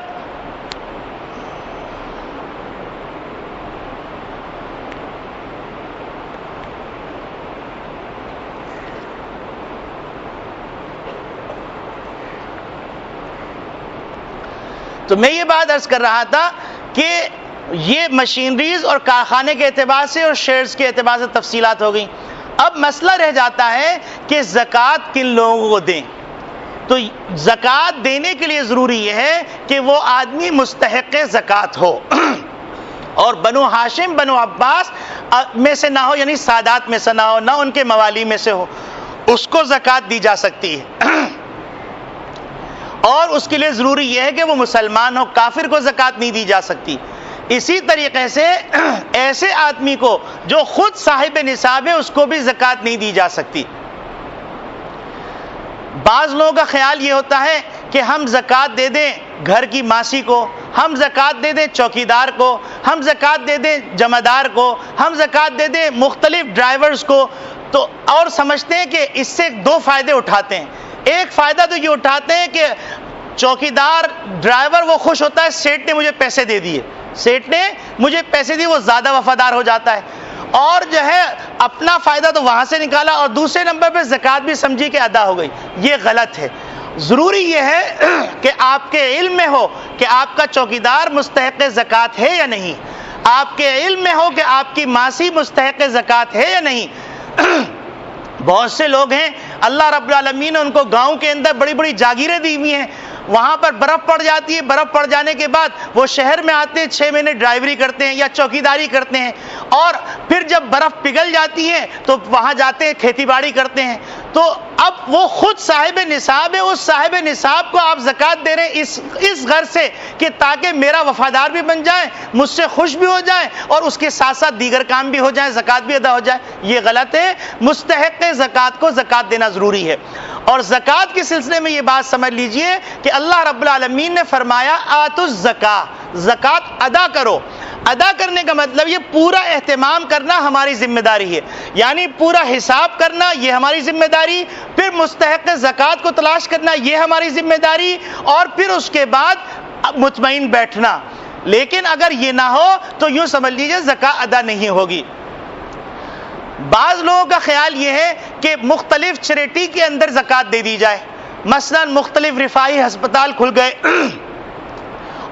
تو میں یہ بات عرض کر رہا تھا کہ یہ مشینریز اور کارخانے کے اعتبار سے اور شیئرز کے اعتبار سے تفصیلات ہو گئیں. اب مسئلہ رہ جاتا ہے کہ زکوٰۃ کن لوگوں کو دیں. تو زکوٰۃ دینے کے لیے ضروری یہ ہے کہ وہ آدمی مستحق زکوٰۃ ہو اور بنو ہاشم بنو عباس میں سے نہ ہو, یعنی سادات میں سے نہ ہو, نہ ان کے موالی میں سے ہو. اس کو زکوٰۃ دی جا سکتی ہے اور اس کے لیے ضروری یہ ہے کہ وہ مسلمان ہو. کافر کو زکوٰۃ نہیں دی جا سکتی. اسی طریقے سے ایسے آدمی کو جو خود صاحب نصاب ہے اس کو بھی زکوٰۃ نہیں دی جا سکتی. بعض لوگوں کا خیال یہ ہوتا ہے کہ ہم زکوٰۃ دے دیں گھر کی ماسی کو, ہم زکوٰۃ دے دیں چوکیدار کو, ہم زکوٰۃ دے دیں جمعدار کو, ہم زکوٰۃ دے دیں مختلف ڈرائیورز کو. تو اور سمجھتے ہیں کہ اس سے 2 فائدے اٹھاتے ہیں. ایک فائدہ تو یہ اٹھاتے ہیں کہ چوکیدار ڈرائیور وہ خوش ہوتا ہے سیٹ نے مجھے پیسے دے دیے, سیٹ نے مجھے پیسے دیے, وہ زیادہ وفادار ہو جاتا ہے اور جو ہے اپنا فائدہ تو وہاں سے نکالا اور دوسرے نمبر پہ زکوٰۃ بھی سمجھی کہ ادا ہو گئی. یہ غلط ہے. ضروری یہ ہے کہ آپ کے علم میں ہو کہ آپ کا چوکیدار مستحق زکوٰۃ ہے یا نہیں, آپ کے علم میں ہو کہ آپ کی ماسی مستحق زکوٰۃ ہے یا نہیں. بہت سے لوگ ہیں اللہ رب العالمین نے ان کو گاؤں کے اندر بڑی بڑی جاگیریں دی ہوئی ہیں, وہاں پر برف پڑ جاتی ہے, برف پڑ جانے کے بعد وہ شہر میں آتے ہیں, 6 مہینے ڈرائیوری کرتے ہیں یا چوکیداری کرتے ہیں اور پھر جب برف پگھل جاتی ہے تو وہاں جاتے ہیں کھیتی باڑی کرتے ہیں. تو اب وہ خود صاحب نصاب ہے, اس صاحب نصاب کو آپ زکوٰۃ دے رہے ہیں اس غرض سے کہ تاکہ میرا وفادار بھی بن جائے, مجھ سے خوش بھی ہو جائے اور اس کے ساتھ ساتھ دیگر کام بھی ہو جائیں, زکوٰۃ بھی ادا ہو جائے. یہ غلط ہے. مستحق زکوٰۃ کو زکوٰۃ دینا ضروری ہے. اور زکوٰۃ کے سلسلے میں یہ بات سمجھ لیجئے کہ اللہ رب العالمین نے فرمایا آتوا الزکاۃ, زکوٰۃ ادا کرو. ادا کرنے کا مطلب یہ پورا اہتمام کرنا ہماری ذمہ داری ہے, یعنی پورا حساب کرنا یہ ہماری ذمہ داری, پھر مستحق زکوٰۃ کو تلاش کرنا یہ ہماری ذمہ داری, اور پھر اس کے بعد مطمئن بیٹھنا. لیکن اگر یہ نہ ہو تو یوں سمجھ لیجئے زکوٰۃ ادا نہیں ہوگی. بعض لوگوں کا خیال یہ ہے کہ مختلف چیریٹی کے اندر زکوٰۃ دے دی جائے. مثلا مختلف رفاہی ہسپتال کھل گئے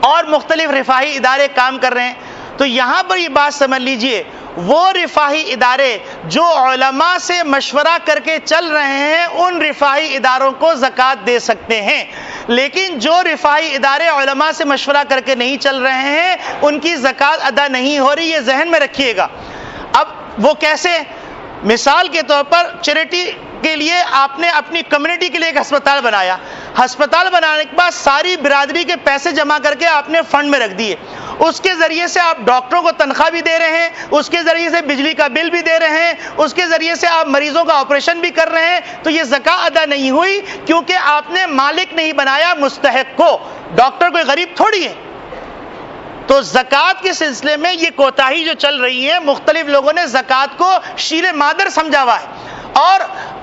اور مختلف رفاہی ادارے کام کر رہے ہیں. تو یہاں پر یہ بات سمجھ لیجئے وہ رفاہی ادارے جو علماء سے مشورہ کر کے چل رہے ہیں ان رفاہی اداروں کو زکوٰۃ دے سکتے ہیں, لیکن جو رفاہی ادارے علماء سے مشورہ کر کے نہیں چل رہے ہیں ان کی زکوٰۃ ادا نہیں ہو رہی. یہ ذہن میں رکھیے گا. اب وہ کیسے؟ مثال کے طور پر چیریٹی کے لیے آپ نے اپنی کمیونٹی کے لیے ایک ہسپتال بنایا. ہسپتال بنانے کے بعد ساری برادری کے پیسے جمع کر کے آپ نے فنڈ میں رکھ دیے. اس کے ذریعے سے آپ ڈاکٹروں کو تنخواہ بھی دے رہے ہیں, اس کے ذریعے سے بجلی کا بل بھی دے رہے ہیں, اس کے ذریعے سے آپ مریضوں کا آپریشن بھی کر رہے ہیں. تو یہ زکوٰۃ ادا نہیں ہوئی کیونکہ آپ نے مالک نہیں بنایا مستحق کو. ڈاکٹر کوئی غریب تھوڑی ہے. تو زکوٰۃ کے سلسلے میں یہ کوتاہی جو چل رہی ہے, مختلف لوگوں نے زکوٰۃ کو شیر مادر سمجھا ہوا ہے اور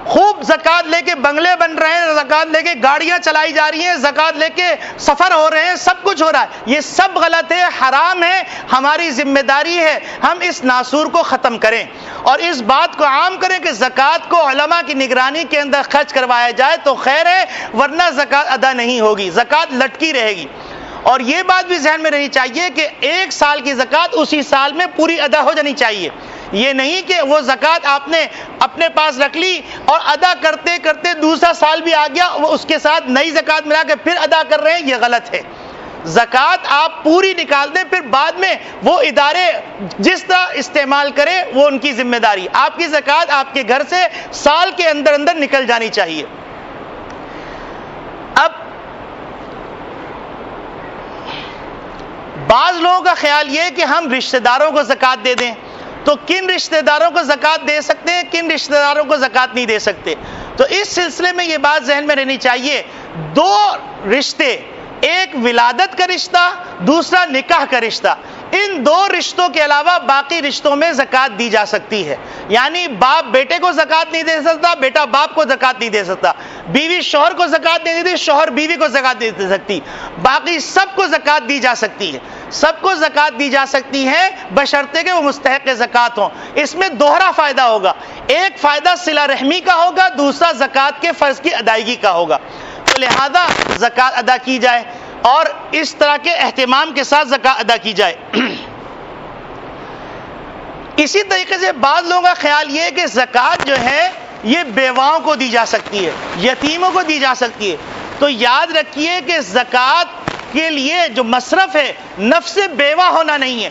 خوب زکوٰۃ لے کے بنگلے بن رہے ہیں، زکوٰۃ لے کے گاڑیاں چلائی جا رہی ہیں، زکوٰۃ لے کے سفر ہو رہے ہیں، سب کچھ ہو رہا ہے، یہ سب غلط ہے، حرام ہے۔ ہماری ذمہ داری ہے ہم اس ناسور کو ختم کریں اور اس بات کو عام کریں کہ زکوٰۃ کو علماء کی نگرانی کے اندر خرچ کروایا جائے تو خیر ہے، ورنہ زکوٰۃ ادا نہیں ہوگی، زکوٰۃ لٹکی رہے گی۔ اور یہ بات بھی ذہن میں رہنی چاہیے کہ ایک سال کی زکوٰۃ اسی سال میں پوری ادا ہو جانی چاہیے، یہ نہیں کہ وہ زکوٰۃ آپ نے اپنے پاس رکھ لی اور ادا کرتے کرتے دوسرا سال بھی آ گیا، وہ اس کے ساتھ نئی زکوٰۃ ملا کے پھر ادا کر رہے ہیں، یہ غلط ہے۔ زکوٰۃ آپ پوری نکال دیں، پھر بعد میں وہ ادارے جس طرح استعمال کریں وہ ان کی ذمہ داری، آپ کی زکوٰۃ آپ کے گھر سے سال کے اندر اندر نکل جانی چاہیے۔ اب بعض لوگوں کا خیال یہ ہے کہ ہم رشتہ داروں کو زکوٰۃ دے دیں، تو کن رشتہ داروں کو زکوٰۃ دے سکتے ہیں، کن رشتہ داروں کو زکوٰۃ نہیں دے سکتے؟ تو اس سلسلے میں یہ بات ذہن میں رہنی چاہیے، دو رشتے، ایک ولادت کا رشتہ، دوسرا نکاح کا رشتہ، ان دو رشتوں کے علاوہ باقی رشتوں میں زکوٰۃ دی جا سکتی ہے۔ یعنی باپ بیٹے کو زکوٰۃ نہیں دے سکتا، بیٹا باپ کو زکوٰۃ نہیں دے سکتا، بیوی شوہر کو زکوٰۃ نہیں دیتی، شوہر بیوی کو زکوٰۃ نہیں دے سکتی، باقی سب کو زکوٰۃ دی جا سکتی ہے، سب کو زکوٰۃ دی جا سکتی ہے بشرطے کہ وہ مستحق زکوٰۃ ہوں۔ اس میں دوہرا فائدہ ہوگا، ایک فائدہ صلہ رحمی کا ہوگا، دوسرا زکوٰۃ کے فرض کی ادائیگی کا ہوگا، تو لہذا زکوٰۃ ادا کی جائے اور اس طرح کے اہتمام کے ساتھ زکوٰۃ ادا کی جائے۔ اسی طریقے سے بعض لوگوں کا خیال یہ ہے کہ زکوٰۃ جو ہے یہ بیواؤں کو دی جا سکتی ہے، یتیموں کو دی جا سکتی ہے، تو یاد رکھیے کہ زکوٰۃ کے لیے جو مصرف ہے نفس بیوہ ہونا نہیں ہے،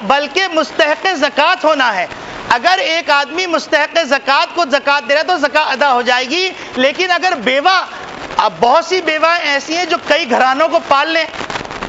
بلکہ مستحق زکوٰۃ ہونا ہے۔ اگر ایک آدمی مستحق زکوٰۃ کو زکوٰۃ دے رہا ہے تو زکوٰۃ ادا ہو جائے گی، لیکن اگر بیوہ، اب بہت سی بیوائیں ایسی ہیں جو کئی گھرانوں کو پال لیں،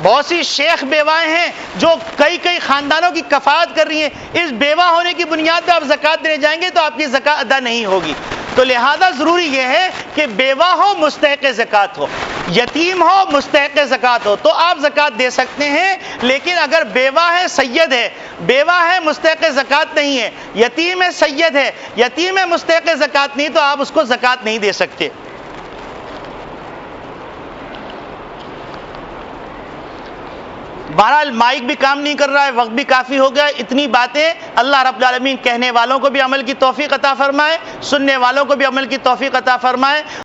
بہت سی شیخ بیوائیں ہیں جو کئی خاندانوں کی کفالت کر رہی ہیں، اس بیوہ ہونے کی بنیاد پہ آپ زکوٰۃ دینے جائیں گے تو آپ کی زکوٰۃ ادا نہیں ہوگی۔ تو لہذا ضروری یہ ہے کہ بیوہ ہو مستحق زکوٰۃ ہو، یتیم ہو مستحق زکوٰۃ ہو، تو آپ زکوٰۃ دے سکتے ہیں۔ لیکن اگر بیوہ ہے سید ہے، بیوہ ہے مستحق زکوٰۃ نہیں ہے، یتیم ہے سید ہے، یتیم ہے مستحق زکوٰۃ نہیں، تو آپ اس کو زکوٰۃ نہیں دے سکتے۔ بہرحال مائک بھی کام نہیں کر رہا ہے، وقت بھی کافی ہو گیا، اتنی باتیں اللہ رب العالمین کہنے والوں کو بھی عمل کی توفیق عطا فرمائے، سننے والوں کو بھی عمل کی توفیق عطا فرمائے۔